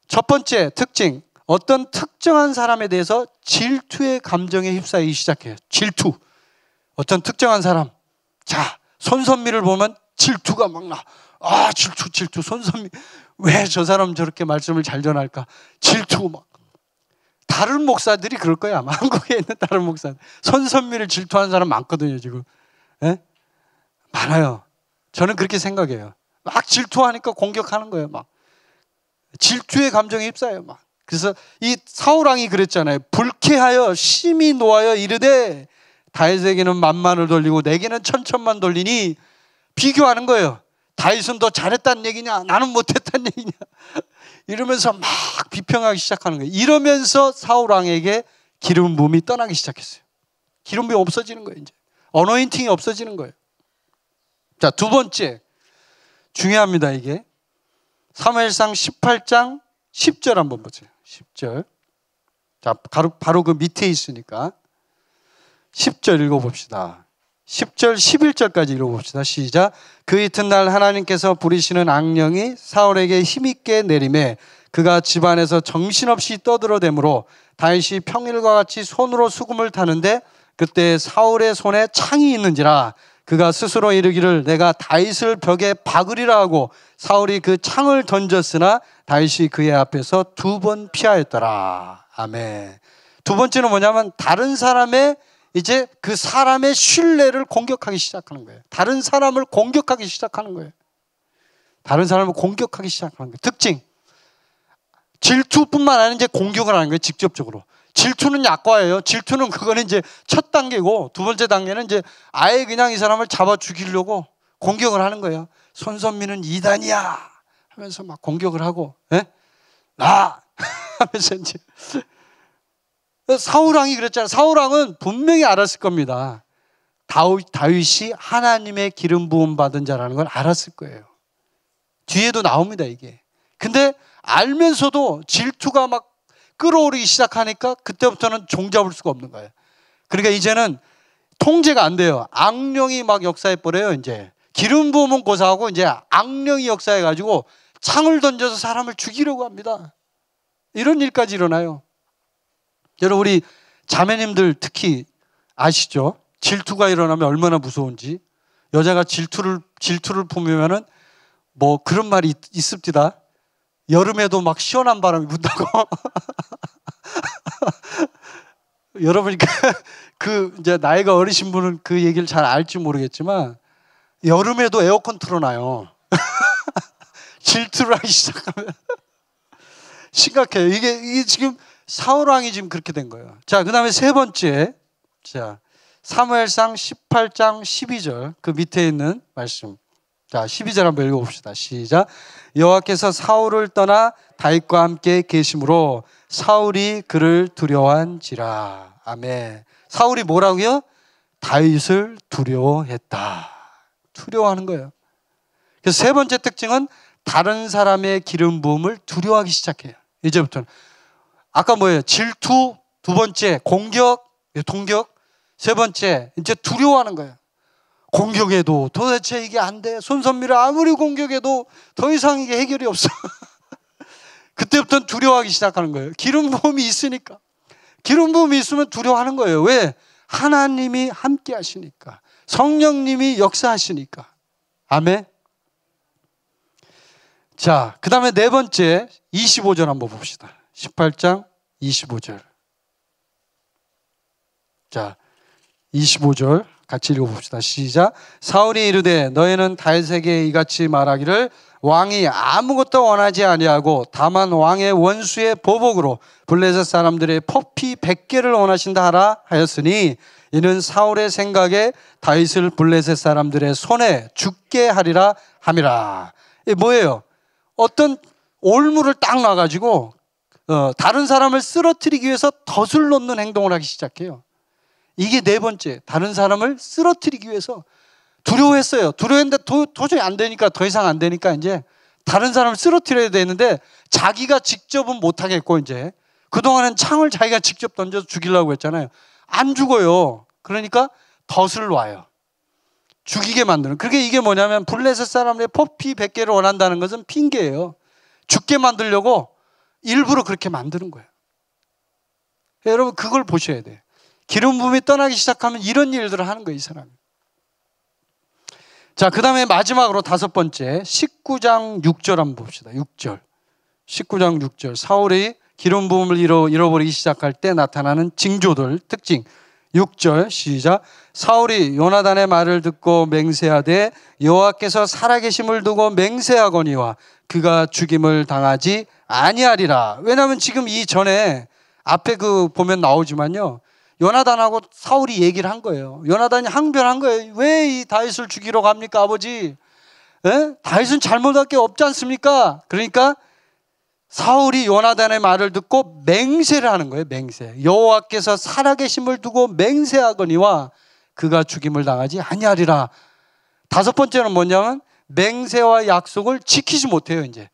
첫 번째 특징, 어떤 특정한 사람에 대해서 질투의 감정에 휩싸이기 시작해요. 질투. 어떤 특정한 사람. 자, 손선미를 보면 질투가 막 나. 아, 질투. 손선미. 왜 저 사람 저렇게 말씀을 잘 전할까? 질투 막. 다른 목사들이 그럴 거야, 아마. 한국에 있는 다른 목사들. 손선미를 질투하는 사람 많거든요, 지금. 예? 많아요. 저는 그렇게 생각해요. 막 질투하니까 공격하는 거예요, 막. 질투의 감정에 휩싸여요, 막. 그래서 이 사울왕이 그랬잖아요. 불쾌하여 심히 노하여 이르되 다윗에게는 만만을 돌리고 내게는 천천만 돌리니. 비교하는 거예요. 다윗은 더 잘했다는 얘기냐, 나는 못했다는 얘기냐, 이러면서 막 비평하기 시작하는 거예요. 이러면서 사울왕에게 기름 부음이 떠나기 시작했어요. 기름 부음이 없어지는 거예요. 이제 어노인팅이 없어지는 거예요. 자, 두 번째 중요합니다. 이게 사무엘상 18장 10절 한번 보세요. 10절. 자, 바로 그 밑에 있으니까 10절 읽어봅시다. 10절 11절까지 읽어봅시다. 시작. 그 이튿날 하나님께서 부리시는 악령이 사울에게 힘있게 내림에 그가 집안에서 정신없이 떠들어대므로 다윗이 평일과 같이 손으로 수금을 타는데 그때 사울의 손에 창이 있는지라. 그가 스스로 이르기를 내가 다윗을 벽에 박으리라 하고 사울이 그 창을 던졌으나 다윗이 그의 앞에서 2번 피하였더라. 아멘. 두 번째는 뭐냐면 다른 사람의 이제 그 사람의 신뢰를 공격하기 시작하는 거예요. 다른 사람을 공격하기 시작하는 거예요. 다른 사람을 공격하기 시작하는 거예요. 특징. 질투뿐만 아니라 이제 공격을 하는 거예요. 직접적으로. 질투는 약과예요. 질투는 그거는 이제 첫 단계고 두 번째 단계는 이제 아예 그냥 이 사람을 잡아 죽이려고 공격을 하는 거예요. 손선미는 이단이야 하면서 막 공격을 하고, 예? 나 하면서 이제 사울왕이 그랬잖아요. 사울왕은 분명히 알았을 겁니다. 다윗이 하나님의 기름 부음 받은 자라는 걸 알았을 거예요. 뒤에도 나옵니다, 이게. 근데 알면서도 질투가 막 끌어오르기 시작하니까 그때부터는 종잡을 수가 없는 거예요. 그러니까 이제는 통제가 안 돼요. 악령이 막 역사해 버려요, 이제. 기름 부음은 고사하고 이제 악령이 역사해 가지고 창을 던져서 사람을 죽이려고 합니다. 이런 일까지 일어나요. 여러분, 우리 자매님들 특히 아시죠? 질투가 일어나면 얼마나 무서운지. 여자가 질투를 품으면은 뭐 그런 말이 있습니다. 여름에도 막 시원한 바람이 분다고. 여러분이 그 이제 나이가 어리신 분은 그 얘기를 잘 알지 모르겠지만 여름에도 에어컨 틀어놔요. 질투를 하기 시작하면 심각해요. 이게 지금 사울왕이 지금 그렇게 된 거예요. 자, 그다음에 세 번째, 자, 사무엘상 18장 12절 그 밑에 있는 말씀. 자, 12절 한번 읽어봅시다. 시작. 여호와께서 사울을 떠나 다윗과 함께 계심으로 사울이 그를 두려워한지라. 아멘. 사울이 뭐라고요? 다윗을 두려워했다. 두려워하는 거예요. 그래서 세 번째 특징은 다른 사람의 기름 부음을 두려워하기 시작해요. 이제부터는. 아까 뭐예요? 질투. 두 번째 공격, 동격. 세 번째 이제 두려워하는 거예요. 공격해도 도대체 이게 안 돼. 손선미를 아무리 공격해도 더 이상 이게 해결이 없어. 그때부터는 두려워하기 시작하는 거예요. 기름 부음이 있으니까. 기름 부음이 있으면 두려워하는 거예요. 왜? 하나님이 함께 하시니까. 성령님이 역사하시니까. 아멘. 자, 그 다음에 네 번째 25절 한번 봅시다. 18장 25절. 자, 25절 같이 읽어봅시다. 시작. 사울이 이르되 너희는 다윗에게 이같이 말하기를 왕이 아무것도 원하지 아니하고 다만 왕의 원수의 보복으로 블레셋 사람들의 포피 100개를 원하신다 하라 하였으니 이는 사울의 생각에 다윗을 블레셋 사람들의 손에 죽게 하리라 함이라. 이게 뭐예요? 어떤 올무를 딱 놔가지고 다른 사람을 쓰러뜨리기 위해서 덫을 놓는 행동을 하기 시작해요. 이게 네 번째, 다른 사람을 쓰러뜨리기 위해서 두려워했어요. 두려워했는데 도저히 안 되니까, 더 이상 안 되니까 이제 다른 사람을 쓰러뜨려야 되는데 자기가 직접은 못하겠고 이제 그동안은 창을 자기가 직접 던져서 죽이려고 했잖아요. 안 죽어요. 그러니까 덫을 놔요. 죽이게 만드는. 그게 이게 뭐냐면 블레셋 사람의 포피 100개를 원한다는 것은 핑계예요. 죽게 만들려고 일부러 그렇게 만드는 거예요. 여러분 그걸 보셔야 돼요. 기름 부음이 떠나기 시작하면 이런 일들을 하는 거예요, 이 사람이. 자, 그 다음에 마지막으로 다섯 번째 19장 6절 한번 봅시다. 6절. 19장 6절. 사울이 기름 부음을 잃어버리기 시작할 때 나타나는 징조들, 특징. 6절 시작. 사울이 요나단의 말을 듣고 맹세하되 여호와께서 살아계심을 두고 맹세하거니와 그가 죽임을 당하지 아니하리라. 왜냐하면 지금 이 전에 앞에 그 보면 나오지만요, 요나단하고 사울이 얘기를 한 거예요. 요나단이 항변한 거예요. 왜 이 다윗을 죽이러 갑니까, 아버지? 에? 다윗은 잘못할 게 없지 않습니까? 그러니까 사울이 요나단의 말을 듣고 맹세를 하는 거예요. 맹세. 여호와께서 살아계심을 두고 맹세하거니와 그가 죽임을 당하지 아니하리라. 다섯 번째는 뭐냐면 맹세와 약속을 지키지 못해요. 이제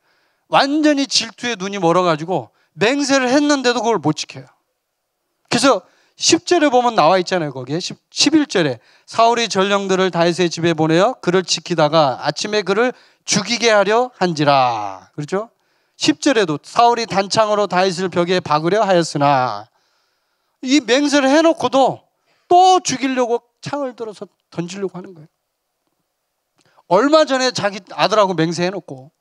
완전히 질투에 눈이 멀어가지고 맹세를 했는데도 그걸 못 지켜요. 그래서 10절에 보면 나와 있잖아요. 거기에 11절에 사울이 전령들을 다윗의 집에 보내어 그를 지키다가 아침에 그를 죽이게 하려 한지라. 그렇죠? 10절에도 사울이 단창으로 다윗을 벽에 박으려 하였으나, 이 맹세를 해놓고도 또 죽이려고 창을 들어서 던지려고 하는 거예요. 얼마 전에 자기 아들하고 맹세해놓고.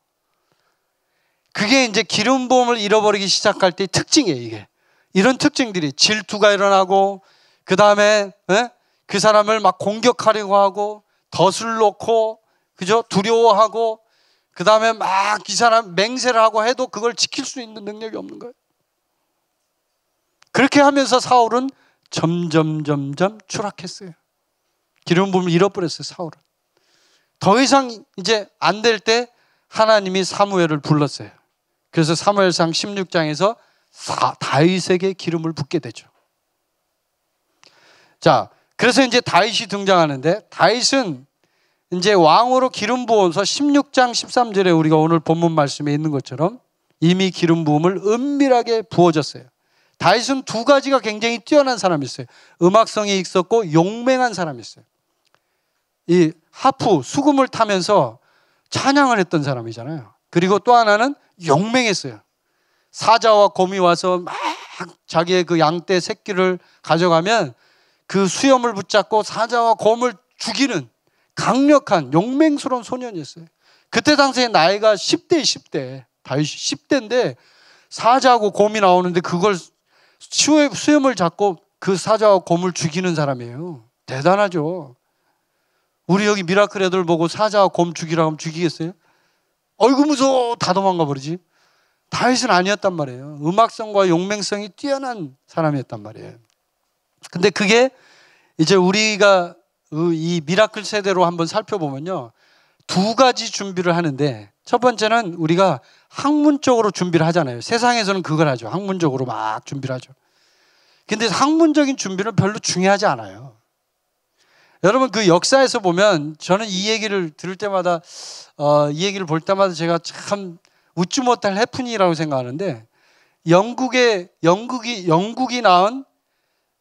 그게 이제 기름 부음을 잃어버리기 시작할 때의 특징이에요. 이게 이런 특징들이, 질투가 일어나고, 그 다음에 그 사람을 막 공격하려고 하고, 덫을 놓고, 그죠? 두려워하고, 그 다음에 막 이 사람 맹세를 하고 해도 그걸 지킬 수 있는 능력이 없는 거예요. 그렇게 하면서 사울은 점점 추락했어요. 기름 부음을 잃어버렸어요, 사울은. 더 이상 이제 안 될 때 하나님이 사무엘을 불렀어요. 그래서 사무엘상 16장에서 다윗에게 기름을 붓게 되죠. 자, 그래서 이제 다윗이 등장하는데, 다윗은 이제 왕으로 기름 부어서 16장 13절에 우리가 오늘 본문 말씀에 있는 것처럼 이미 기름 부음을 은밀하게 부어졌어요. 다윗은 두 가지가 굉장히 뛰어난 사람이었어요. 음악성이 있었고 용맹한 사람이었어요. 이 하프, 수금을 타면서 찬양을 했던 사람이잖아요. 그리고 또 하나는 용맹했어요. 사자와 곰이 와서 막 자기의 그 양떼 새끼를 가져가면 그 수염을 붙잡고 사자와 곰을 죽이는 강력한 용맹스러운 소년이었어요. 그때 당시에 나이가 10대. 다윗이 10대인데 사자하고 곰이 나오는데 그걸 수염을 잡고 그 사자와 곰을 죽이는 사람이에요. 대단하죠. 우리 여기 미라클 애들 보고 사자와 곰 죽이라고 하면 죽이겠어요? 어이구 무서워, 다 도망가 버리지. 다윗은 아니었단 말이에요. 음악성과 용맹성이 뛰어난 사람이었단 말이에요. 근데 그게 이제 우리가 이 미라클 세대로 한번 살펴보면요, 두 가지 준비를 하는데, 첫 번째는 우리가 학문적으로 준비를 하잖아요. 세상에서는 그걸 하죠. 학문적으로 막 준비를 하죠. 근데 학문적인 준비는 별로 중요하지 않아요. 여러분, 그 역사에서 보면, 저는 이 얘기를 들을 때마다 이 얘기를 볼 때마다 제가 참 웃지 못할 해프닝이라고 생각하는데, 영국이 낳은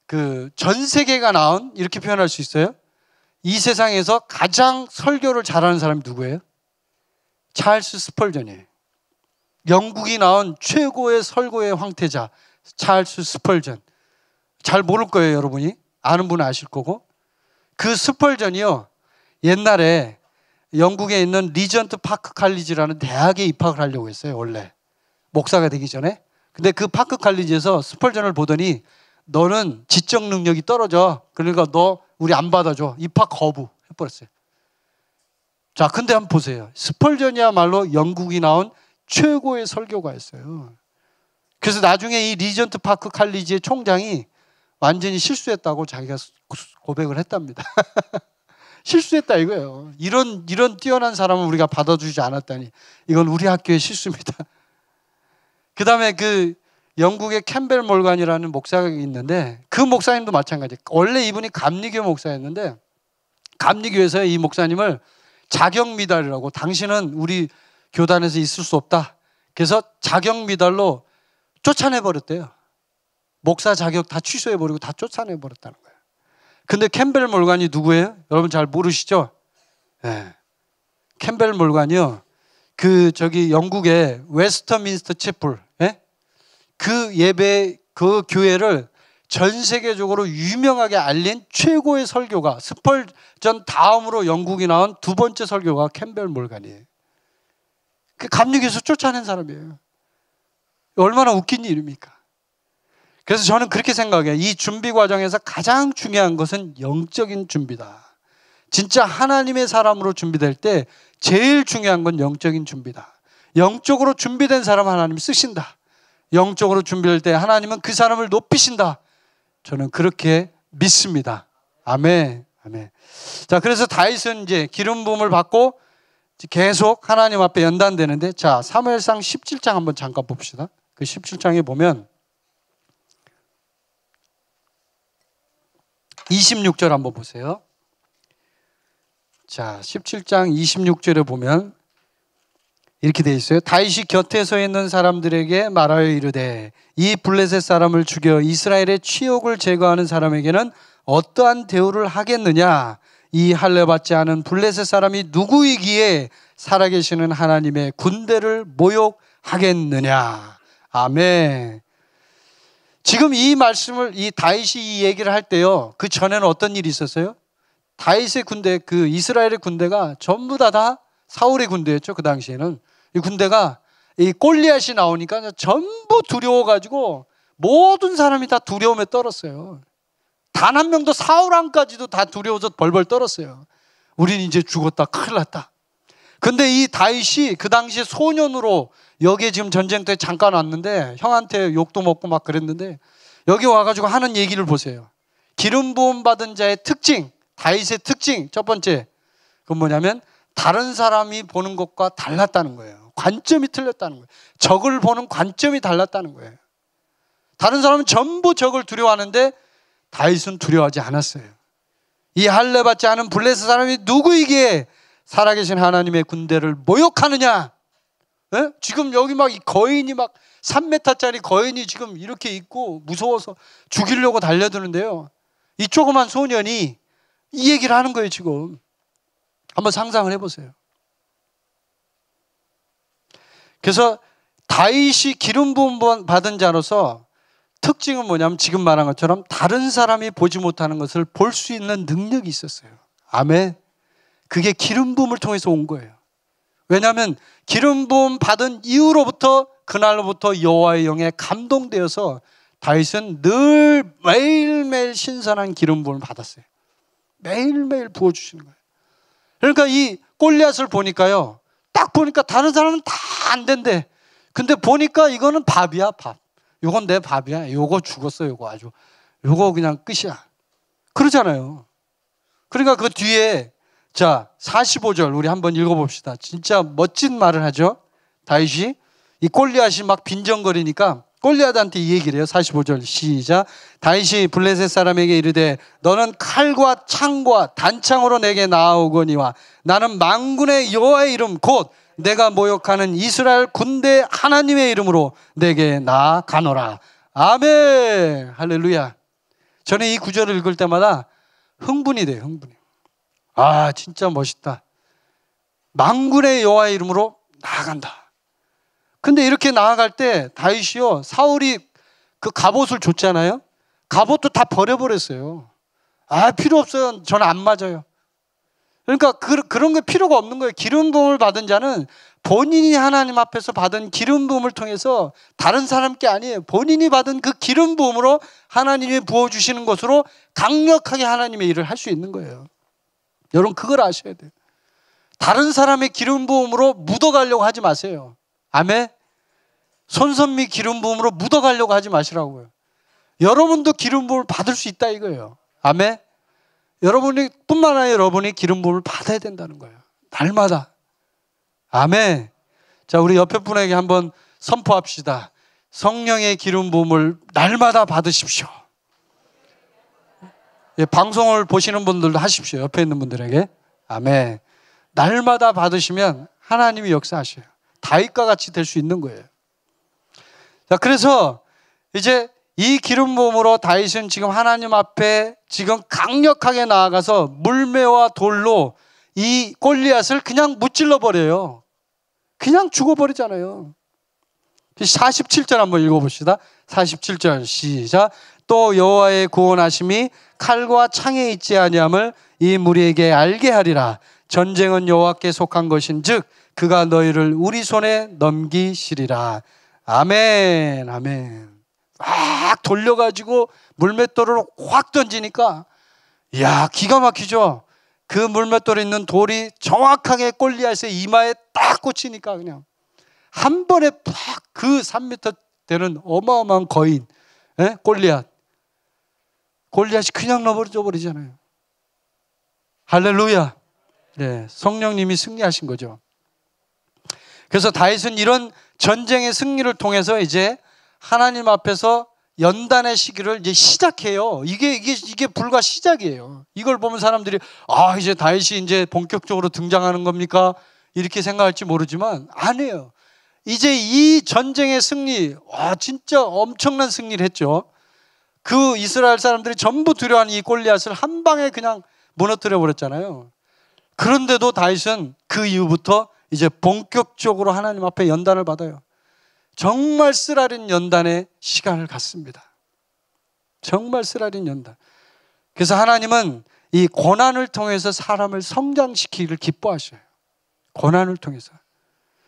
그 전 세계가 낳은, 이렇게 표현할 수 있어요. 이 세상에서 가장 설교를 잘하는 사람이 누구예요? 찰스 스펄전이에요. 영국이 낳은 최고의 설교의 황태자 찰스 스펄전. 잘 모를 거예요, 여러분이. 아는 분은 아실 거고. 그 스펄전이요, 옛날에 영국에 있는 리전트 파크 칼리지라는 대학에 입학을 하려고 했어요. 원래 목사가 되기 전에. 근데 그 파크 칼리지에서 스펄전을 보더니 너는 지적 능력이 떨어져. 그러니까 너 우리 안 받아줘. 입학 거부 해버렸어요. 자, 근데 한번 보세요. 스펄전이야말로 영국이 나온 최고의 설교가였어요. 그래서 나중에 이 리전트 파크 칼리지의 총장이 완전히 실수했다고 자기가 고백을 했답니다. 실수했다 이거예요. 이런 뛰어난 사람을 우리가 받아주지 않았다니, 이건 우리 학교의 실수입니다. 그 다음에 그 영국의 캠벨 몰간이라는 목사가 있는데, 그 목사님도 마찬가지예요. 원래 이분이 감리교 목사였는데, 감리교에서 이 목사님을 자격미달이라고, 당신은 우리 교단에서 있을 수 없다. 그래서 자격미달로 쫓아내버렸대요. 목사 자격 다 취소해버리고 다 쫓아내버렸다는 거예요. 근데 캠벨 몰간이 누구예요? 여러분 잘 모르시죠? 네. 캠벨 몰간이요, 그 영국의 웨스터민스터 채플, 예? 그 예배, 그 교회를 전 세계적으로 유명하게 알린 최고의 설교가, 스펄전 다음으로 영국이 나온 두 번째 설교가 캠벨 몰간이에요. 그 감리교에서 쫓아낸 사람이에요. 얼마나 웃긴 일입니까? 그래서 저는 그렇게 생각해요. 이 준비 과정에서 가장 중요한 것은 영적인 준비다. 진짜 하나님의 사람으로 준비될 때 제일 중요한 건 영적인 준비다. 영적으로 준비된 사람 하나님이 쓰신다. 영적으로 준비할 때 하나님은 그 사람을 높이신다. 저는 그렇게 믿습니다. 아멘. 아멘. 자, 그래서 다윗은 이제 기름 부음을 받고 계속 하나님 앞에 연단되는데, 자, 사무엘상 17장 한번 잠깐 봅시다. 그 17장에 보면 26절 한번 보세요. 자, 17장 26절에 보면 이렇게 돼 있어요. 다윗이 곁에 서 있는 사람들에게 말하여 이르되, 이 블레셋 사람을 죽여 이스라엘의 치욕을 제거하는 사람에게는 어떠한 대우를 하겠느냐? 이 할례 받지 않은 블레셋 사람이 누구이기에 살아계시는 하나님의 군대를 모욕하겠느냐? 아멘. 지금 이 말씀을, 이 다윗이 이 얘기를 할 때요, 그 전에는 어떤 일이 있었어요? 다윗의 군대, 그 이스라엘의 군대가 전부 다 사울의 군대였죠. 그 당시에는 이 군대가, 이 골리앗이 나오니까 전부 두려워가지고 모든 사람이 다 두려움에 떨었어요. 단 한 명도, 사울 왕까지도 다 두려워서 벌벌 떨었어요. 우린 이제 죽었다, 큰일 났다. 근데 이 다윗이 그 당시에 소년으로 여기에 지금 전쟁터에 잠깐 왔는데, 형한테 욕도 먹고 막 그랬는데, 여기 와가지고 하는 얘기를 보세요. 기름 부음 받은 자의 특징, 다윗의 특징, 첫 번째, 그건 뭐냐면 다른 사람이 보는 것과 달랐다는 거예요. 관점이 틀렸다는 거예요. 적을 보는 관점이 달랐다는 거예요. 다른 사람은 전부 적을 두려워하는데 다윗은 두려워하지 않았어요. 이 할례 받지 않은 블레셋 사람이 누구이기에 살아계신 하나님의 군대를 모욕하느냐? 예? 지금 여기 막 이 거인이 막 3m짜리 거인이 지금 이렇게 있고 무서워서 죽이려고 달려드는데요. 이 조그만 소년이 이 얘기를 하는 거예요, 지금. 한번 상상을 해보세요. 그래서 다윗이 기름 부음 받은 자로서 특징은 뭐냐면 지금 말한 것처럼 다른 사람이 보지 못하는 것을 볼 수 있는 능력이 있었어요. 아멘. 그게 기름 부음을 통해서 온 거예요. 왜냐하면 기름 부음 받은 이후로부터 그날로부터 여호와의 영에 감동되어서 다윗은 늘 매일매일 신선한 기름 부음을 받았어요. 매일매일 부어주시는 거예요. 그러니까 이 골리앗을 보니까요, 딱 보니까 다른 사람은 다 안 된대. 근데 보니까 이거는 밥이야, 밥. 요건 내 밥이야. 요거 죽었어, 요거 아주. 요거 그냥 끝이야. 그러잖아요. 그러니까 그 뒤에 자 45절 우리 한번 읽어봅시다. 진짜 멋진 말을 하죠. 다윗이 이 골리앗이 막 빈정거리니까 골리앗한테 이 얘기를 해요. 45절 시작. 다윗이 블레셋 사람에게 이르되 너는 칼과 창과 단창으로 내게 나아오거니와 나는 만군의 여호와의 이름 곧 내가 모욕하는 이스라엘 군대 하나님의 이름으로 내게 나아가노라. 아멘. 할렐루야. 저는 이 구절을 읽을 때마다 흥분이 돼요. 흥분이. 아 진짜 멋있다. 만군의 여호와의 이름으로 나아간다. 근데 이렇게 나아갈 때 다윗이요, 사울이 그 갑옷을 줬잖아요. 갑옷도 다 버려버렸어요. 아 필요 없어요. 저는 안 맞아요. 그러니까 그런 게 필요가 없는 거예요. 기름 부음을 받은 자는 본인이 하나님 앞에서 받은 기름 부음을 통해서 다른 사람 게 아니에요. 본인이 받은 그 기름 부음으로 하나님이 부어주시는 것으로 강력하게 하나님의 일을 할 수 있는 거예요. 여러분 그걸 아셔야 돼요. 다른 사람의 기름 부음으로 묻어가려고 하지 마세요. 아멘. 손선미 기름 부음으로 묻어가려고 하지 마시라고요. 여러분도 기름 부음을 받을 수 있다 이거예요. 아멘. 여러분이 뿐만 아니라 여러분이 기름 부음을 받아야 된다는 거예요. 날마다. 아멘. 자, 우리 옆에 분에게 한번 선포합시다. 성령의 기름 부음을 날마다 받으십시오. 예, 방송을 보시는 분들도 하십시오. 옆에 있는 분들에게. 아멘. 날마다 받으시면 하나님이 역사하셔요. 다윗과 같이 될 수 있는 거예요. 자, 그래서 이제 이 기름 부음으로 다윗은 지금 하나님 앞에 지금 강력하게 나아가서 물매와 돌로 이 골리앗을 그냥 무찔러 버려요. 그냥 죽어버리잖아요. 47절 한번 읽어봅시다. 47절 시작. 또 여호와의 구원하심이 칼과 창에 있지 아니함을 이 무리에게 알게 하리라. 전쟁은 여호와께 속한 것인즉 그가 너희를 우리 손에 넘기시리라. 아멘. 아멘. 막 돌려가지고 물맷돌을 확 던지니까 이야 기가 막히죠. 그 물맷돌에 있는 돌이 정확하게 골리앗의 이마에 딱 꽂히니까 그냥 한 번에 팍 그 3m 되는 어마어마한 거인, 예? 골리앗이 그냥 넘어져 버리잖아요. 할렐루야. 네, 성령님이 승리하신 거죠. 그래서 다윗은 이런 전쟁의 승리를 통해서 이제 하나님 앞에서 연단의 시기를 이제 시작해요. 이게 불과 시작이에요. 이걸 보면 사람들이 아 이제 다윗이 이제 본격적으로 등장하는 겁니까? 이렇게 생각할지 모르지만 아니에요. 이제 이 전쟁의 승리, 와 진짜 엄청난 승리를 했죠. 그 이스라엘 사람들이 전부 두려워하는 이 골리앗을 한 방에 그냥 무너뜨려 버렸잖아요. 그런데도 다윗은 그 이후부터 이제 본격적으로 하나님 앞에 연단을 받아요. 정말 쓰라린 연단의 시간을 갖습니다. 정말 쓰라린 연단. 그래서 하나님은 이 고난을 통해서 사람을 성장시키기를 기뻐하셔요. 고난을 통해서.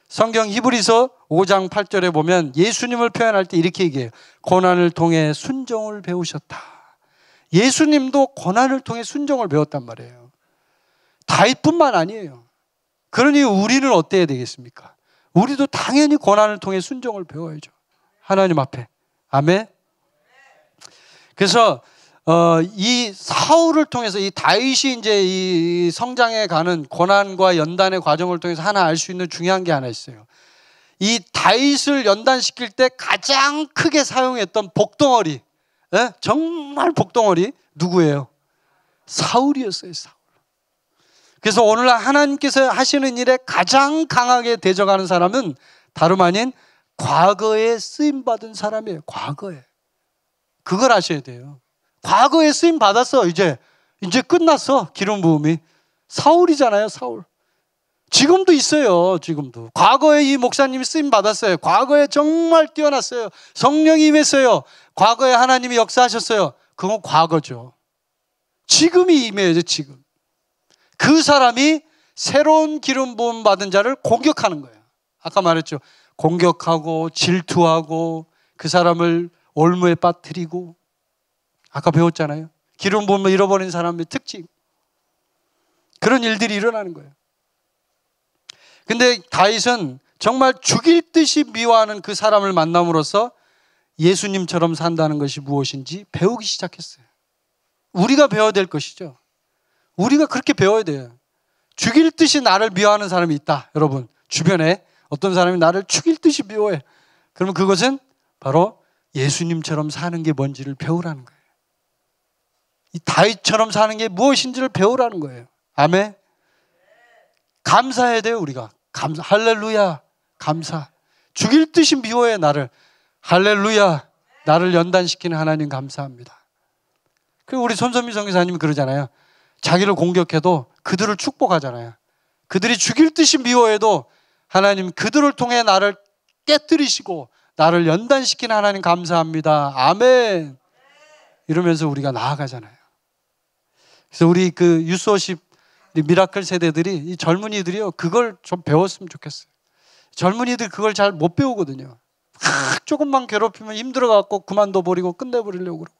성경 히브리서 5장 8절에 보면 예수님을 표현할 때 이렇게 얘기해요. 고난을 통해 순종을 배우셨다. 예수님도 고난을 통해 순종을 배웠단 말이에요. 다윗뿐만 아니에요. 그러니 우리는 어때야 되겠습니까? 우리도 당연히 고난을 통해 순종을 배워야죠. 하나님 앞에. 아멘. 그래서 이 사울을 통해서 이 다윗이 이제 이 성장해 가는 고난과 연단의 과정을 통해서 하나 알 수 있는 중요한 게 하나 있어요. 이 다윗을 연단시킬 때 가장 크게 사용했던 복덩어리, 예? 정말 복덩어리 누구예요? 사울이었어요. 사울. 그래서 오늘날 하나님께서 하시는 일에 가장 강하게 대적하는 사람은 다름 아닌 과거에 쓰임받은 사람이에요. 과거에. 그걸 아셔야 돼요. 과거에 쓰임 받았어. 이제 끝났어. 기름 부음이. 사울이잖아요. 사울. 지금도 있어요. 지금도. 과거에 이 목사님이 쓰임 받았어요. 과거에 정말 뛰어났어요. 성령이 임했어요. 과거에 하나님이 역사하셨어요. 그건 과거죠. 지금이 임해야죠. 지금. 그 사람이 새로운 기름 부음 받은 자를 공격하는 거예요. 아까 말했죠. 공격하고 질투하고 그 사람을 올무에 빠뜨리고, 아까 배웠잖아요. 기름 부음을 잃어버린 사람의 특징. 그런 일들이 일어나는 거예요. 근데 다윗은 정말 죽일 듯이 미워하는 그 사람을 만남으로써 예수님처럼 산다는 것이 무엇인지 배우기 시작했어요. 우리가 배워야 될 것이죠. 우리가 그렇게 배워야 돼요. 죽일 듯이 나를 미워하는 사람이 있다. 여러분, 주변에 어떤 사람이 나를 죽일 듯이 미워해. 그러면 그것은 바로 예수님처럼 사는 게 뭔지를 배우라는 거예요. 이 다윗처럼 사는 게 무엇인지를 배우라는 거예요. 아멘. 감사해야 돼요. 우리가 감사. 할렐루야. 감사. 죽일 듯이 미워해 나를. 할렐루야. 나를 연단시키는 하나님 감사합니다. 그리고 우리 손선미 선교사님이 그러잖아요. 자기를 공격해도 그들을 축복하잖아요. 그들이 죽일 듯이 미워해도 하나님 그들을 통해 나를 깨뜨리시고 나를 연단시키는 하나님 감사합니다. 아멘. 이러면서 우리가 나아가잖아요. 그래서 우리 그 유스워십 미라클 세대들이, 이 젊은이들이요, 그걸 좀 배웠으면 좋겠어요. 젊은이들 그걸 잘 못 배우거든요. 조금만 괴롭히면 힘들어갖고 그만둬 버리고 끝내버리려고 그러고.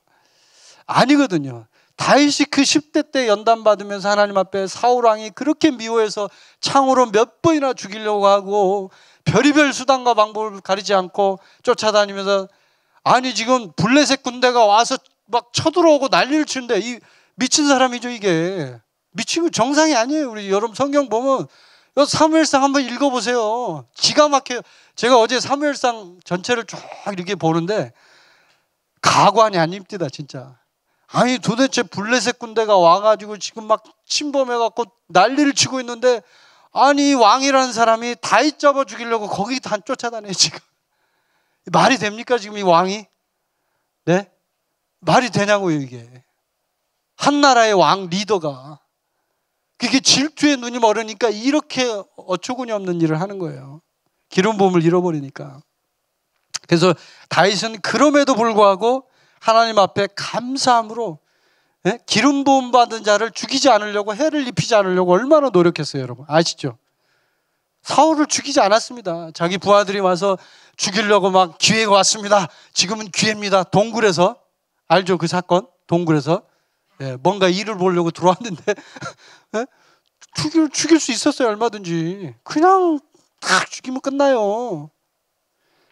아니거든요. 다윗이 그 10대 때 연단받으면서 하나님 앞에 사울왕이 그렇게 미워해서 창으로 몇 번이나 죽이려고 하고 별의별 수단과 방법을 가리지 않고 쫓아다니면서, 아니 지금 블레셋 군대가 와서 막 쳐들어오고 난리를 치는데, 이 미친 사람이죠. 이게 미친 거 정상이 아니에요. 우리 여러분 성경 보면 사무엘상 한번 읽어보세요. 기가 막혀요. 제가 어제 사무엘상 전체를 쭉 이렇게 보는데 가관이 아닙니다. 진짜. 아니 도대체 블레셋 군대가 와가지고 지금 막 침범해갖고 난리를 치고 있는데, 아니 왕이라는 사람이 다윗 잡아 죽이려고 거기 다 쫓아다녀요. 지금 말이 됩니까? 지금 이 왕이? 네? 말이 되냐고요. 이게 한 나라의 왕 리더가 그게 질투에 눈이 멀으니까 이렇게 어처구니 없는 일을 하는 거예요. 기름 부음을 잃어버리니까. 그래서 다윗은 그럼에도 불구하고 하나님 앞에 감사함으로, 예? 기름 부음 받은 자를 죽이지 않으려고, 해를 입히지 않으려고 얼마나 노력했어요. 여러분 아시죠? 사울을 죽이지 않았습니다. 자기 부하들이 와서 죽이려고 막 기회가 왔습니다. 지금은 기회입니다. 동굴에서, 알죠? 그 사건 동굴에서, 예, 뭔가 일을 보려고 들어왔는데 예? 죽일 수 있었어요. 얼마든지. 그냥 딱 죽이면 끝나요.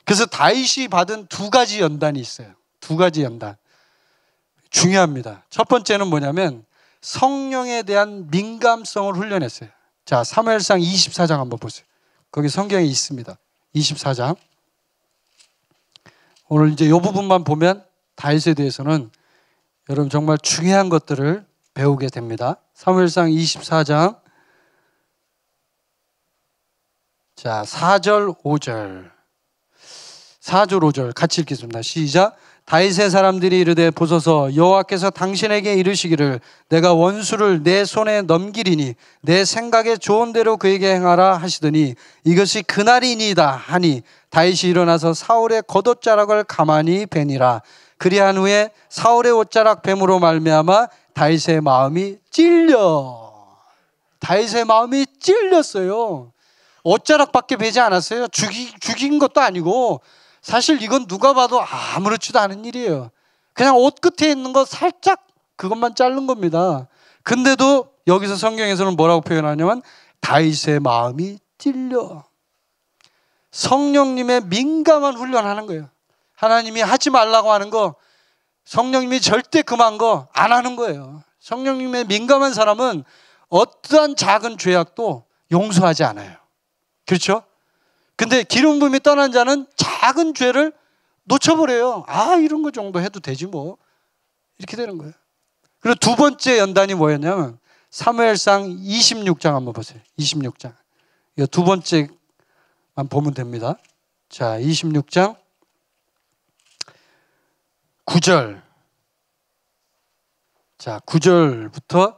그래서 다윗이 받은 두 가지 연단이 있어요. 두 가지 연단. 중요합니다. 첫 번째는 뭐냐면 성령에 대한 민감성을 훈련했어요. 자, 사무엘상 24장 한번 보세요. 거기 성경에 있습니다. 24장. 오늘 이제 이 부분만 보면 다윗에 대해서는 여러분 정말 중요한 것들을 배우게 됩니다. 사무엘상 24장. 자, 4절 5절. 4절 5절 같이 읽겠습니다. 시작. 다윗의 사람들이 이르되 보소서, 여호와께서 당신에게 이르시기를 내가 원수를 내 손에 넘기리니 내 생각에 좋은 대로 그에게 행하라 하시더니 이것이 그날이니이다 하니 다윗이 일어나서 사울의 겉옷자락을 가만히 베니라. 그리한 후에 사울의 옷자락 뱀으로 말미암아 다윗의 마음이 찔려. 다윗의 마음이 찔렸어요. 옷자락밖에 베지 않았어요. 죽인 것도 아니고, 사실 이건 누가 봐도 아무렇지도 않은 일이에요. 그냥 옷 끝에 있는 거 살짝 그것만 자른 겁니다. 근데도 여기서 성경에서는 뭐라고 표현하냐면 다윗의 마음이 찔려. 성령님의 민감한 훈련하는 거예요. 하나님이 하지 말라고 하는 거, 성령님이 절대 금한 거 안 하는 거예요. 성령님의 민감한 사람은 어떠한 작은 죄악도 용서하지 않아요. 그렇죠? 근데 기름 부음이 떠난 자는 작은 죄를 놓쳐버려요. 아, 이런 거 정도 해도 되지 뭐. 이렇게 되는 거예요. 그리고 두 번째 연단이 뭐였냐면 사무엘상 26장 한번 보세요. 26장. 이거 두 번째만 보면 됩니다. 자, 26장 9절. 자, 9절부터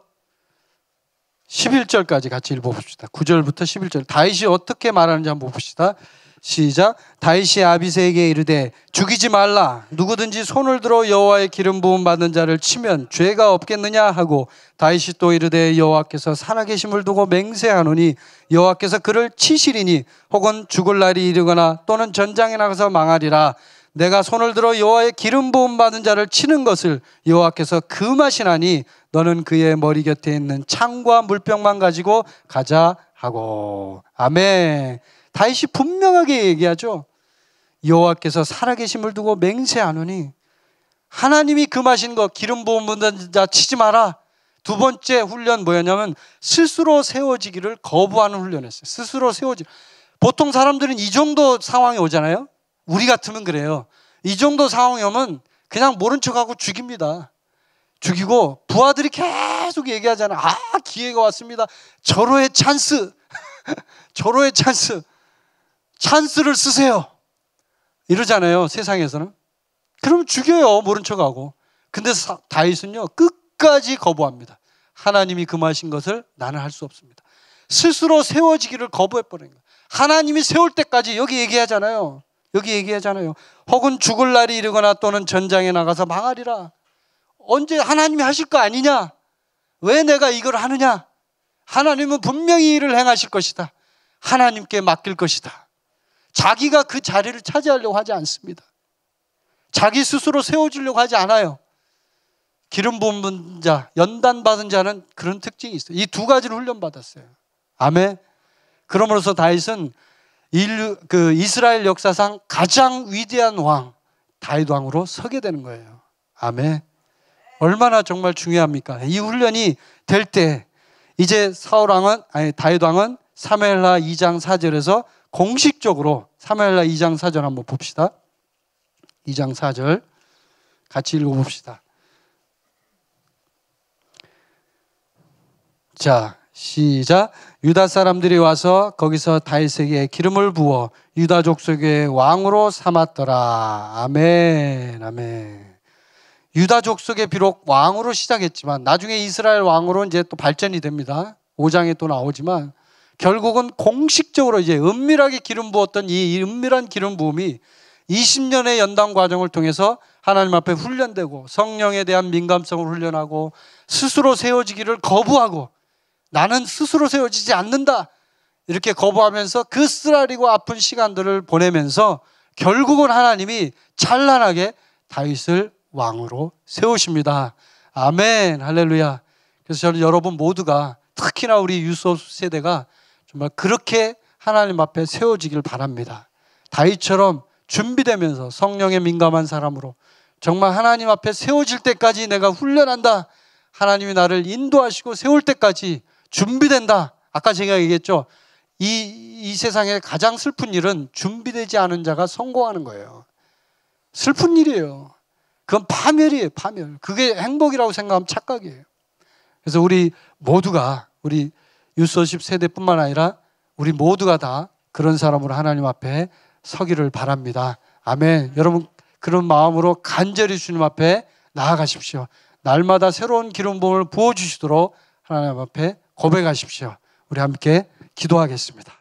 11절까지 같이 읽어봅시다. 9절부터 11절. 다윗이 어떻게 말하는지 한번 봅시다. 시작. 다윗이 아비새에게 이르되 죽이지 말라. 누구든지 손을 들어 여호와의 기름 부음 받은 자를 치면 죄가 없겠느냐 하고, 다윗이 또 이르되 여호와께서 살아계심을 두고 맹세하노니 여호와께서 그를 치시리니 혹은 죽을 날이 이르거나 또는 전장에 나가서 망하리라. 내가 손을 들어 여호와의 기름 부음 받은 자를 치는 것을 여호와께서 금하시나니 너는 그의 머리 곁에 있는 창과 물병만 가지고 가자 하고. 아멘. 다윗이 분명하게 얘기하죠. 여호와께서 살아계심을 두고 맹세하노니, 하나님이 금하신 거 기름 부음 받은 자 치지 마라. 두 번째 훈련 뭐였냐면 스스로 세워지기를 거부하는 훈련이었어요. 스스로 세워지. 보통 사람들은 이 정도 상황이 오잖아요. 우리 같으면 그래요. 이 정도 상황이 오면 그냥 모른 척하고 죽입니다. 죽이고 부하들이 계속 얘기하잖아요. 아, 기회가 왔습니다. 절호의 찬스. 절호의 찬스. 찬스를 쓰세요. 이러잖아요, 세상에서는. 그럼 죽여요, 모른 척하고. 근데 다윗은요, 끝까지 거부합니다. 하나님이 금하신 것을 나는 할 수 없습니다. 스스로 세워지기를 거부해버린 거예요. 하나님이 세울 때까지 여기 얘기하잖아요. 여기 얘기하잖아요. 혹은 죽을 날이 이르거나 또는 전장에 나가서 망하리라. 언제 하나님이 하실 거 아니냐? 왜 내가 이걸 하느냐? 하나님은 분명히 일을 행하실 것이다. 하나님께 맡길 것이다. 자기가 그 자리를 차지하려고 하지 않습니다. 자기 스스로 세워지려고 하지 않아요. 기름 부은 자, 연단 받은 자는 그런 특징이 있어요. 이 두 가지를 훈련받았어요. 아멘. 그러므로서 다윗은 이스라엘 역사상 가장 위대한 왕, 다윗 왕으로 서게 되는 거예요. 아멘. 얼마나 정말 중요합니까? 이 훈련이 될 때 이제 다윗 왕은 사무엘하 2장 4절에서 공식적으로, 사무엘하 2장 4절 한번 봅시다. 2장 4절 같이 읽어봅시다. 자, 시작. 유다 사람들이 와서 거기서 다윗에게 기름을 부어 유다 족속의 왕으로 삼았더라. 아멘. 아멘. 유다 족속에 비록 왕으로 시작했지만 나중에 이스라엘 왕으로 이제 또 발전이 됩니다. 5장에 또 나오지만 결국은 공식적으로 이제 은밀하게 기름 부었던 이 은밀한 기름 부음이 20년의 연단 과정을 통해서 하나님 앞에 훈련되고 성령에 대한 민감성을 훈련하고 스스로 세워지기를 거부하고, 나는 스스로 세워지지 않는다, 이렇게 거부하면서 그 쓰라리고 아픈 시간들을 보내면서 결국은 하나님이 찬란하게 다윗을 왕으로 세우십니다. 아멘. 할렐루야. 그래서 저는 여러분 모두가, 특히나 우리 유소 세대가 정말 그렇게 하나님 앞에 세워지길 바랍니다. 다윗처럼 준비되면서 성령에 민감한 사람으로 정말 하나님 앞에 세워질 때까지 내가 훈련한다. 하나님이 나를 인도하시고 세울 때까지 준비된다. 아까 제가 얘기했죠. 이 세상에 가장 슬픈 일은 준비되지 않은 자가 성공하는 거예요. 슬픈 일이에요. 그건 파멸이에요, 파멸. 그게 행복이라고 생각하면 착각이에요. 그래서 우리 모두가, 우리 유소십 세대뿐만 아니라 우리 모두가 다 그런 사람으로 하나님 앞에 서기를 바랍니다. 아멘. 여러분, 그런 마음으로 간절히 주님 앞에 나아가십시오. 날마다 새로운 기름 부음을 부어주시도록 하나님 앞에 고백하십시오. 우리 함께 기도하겠습니다.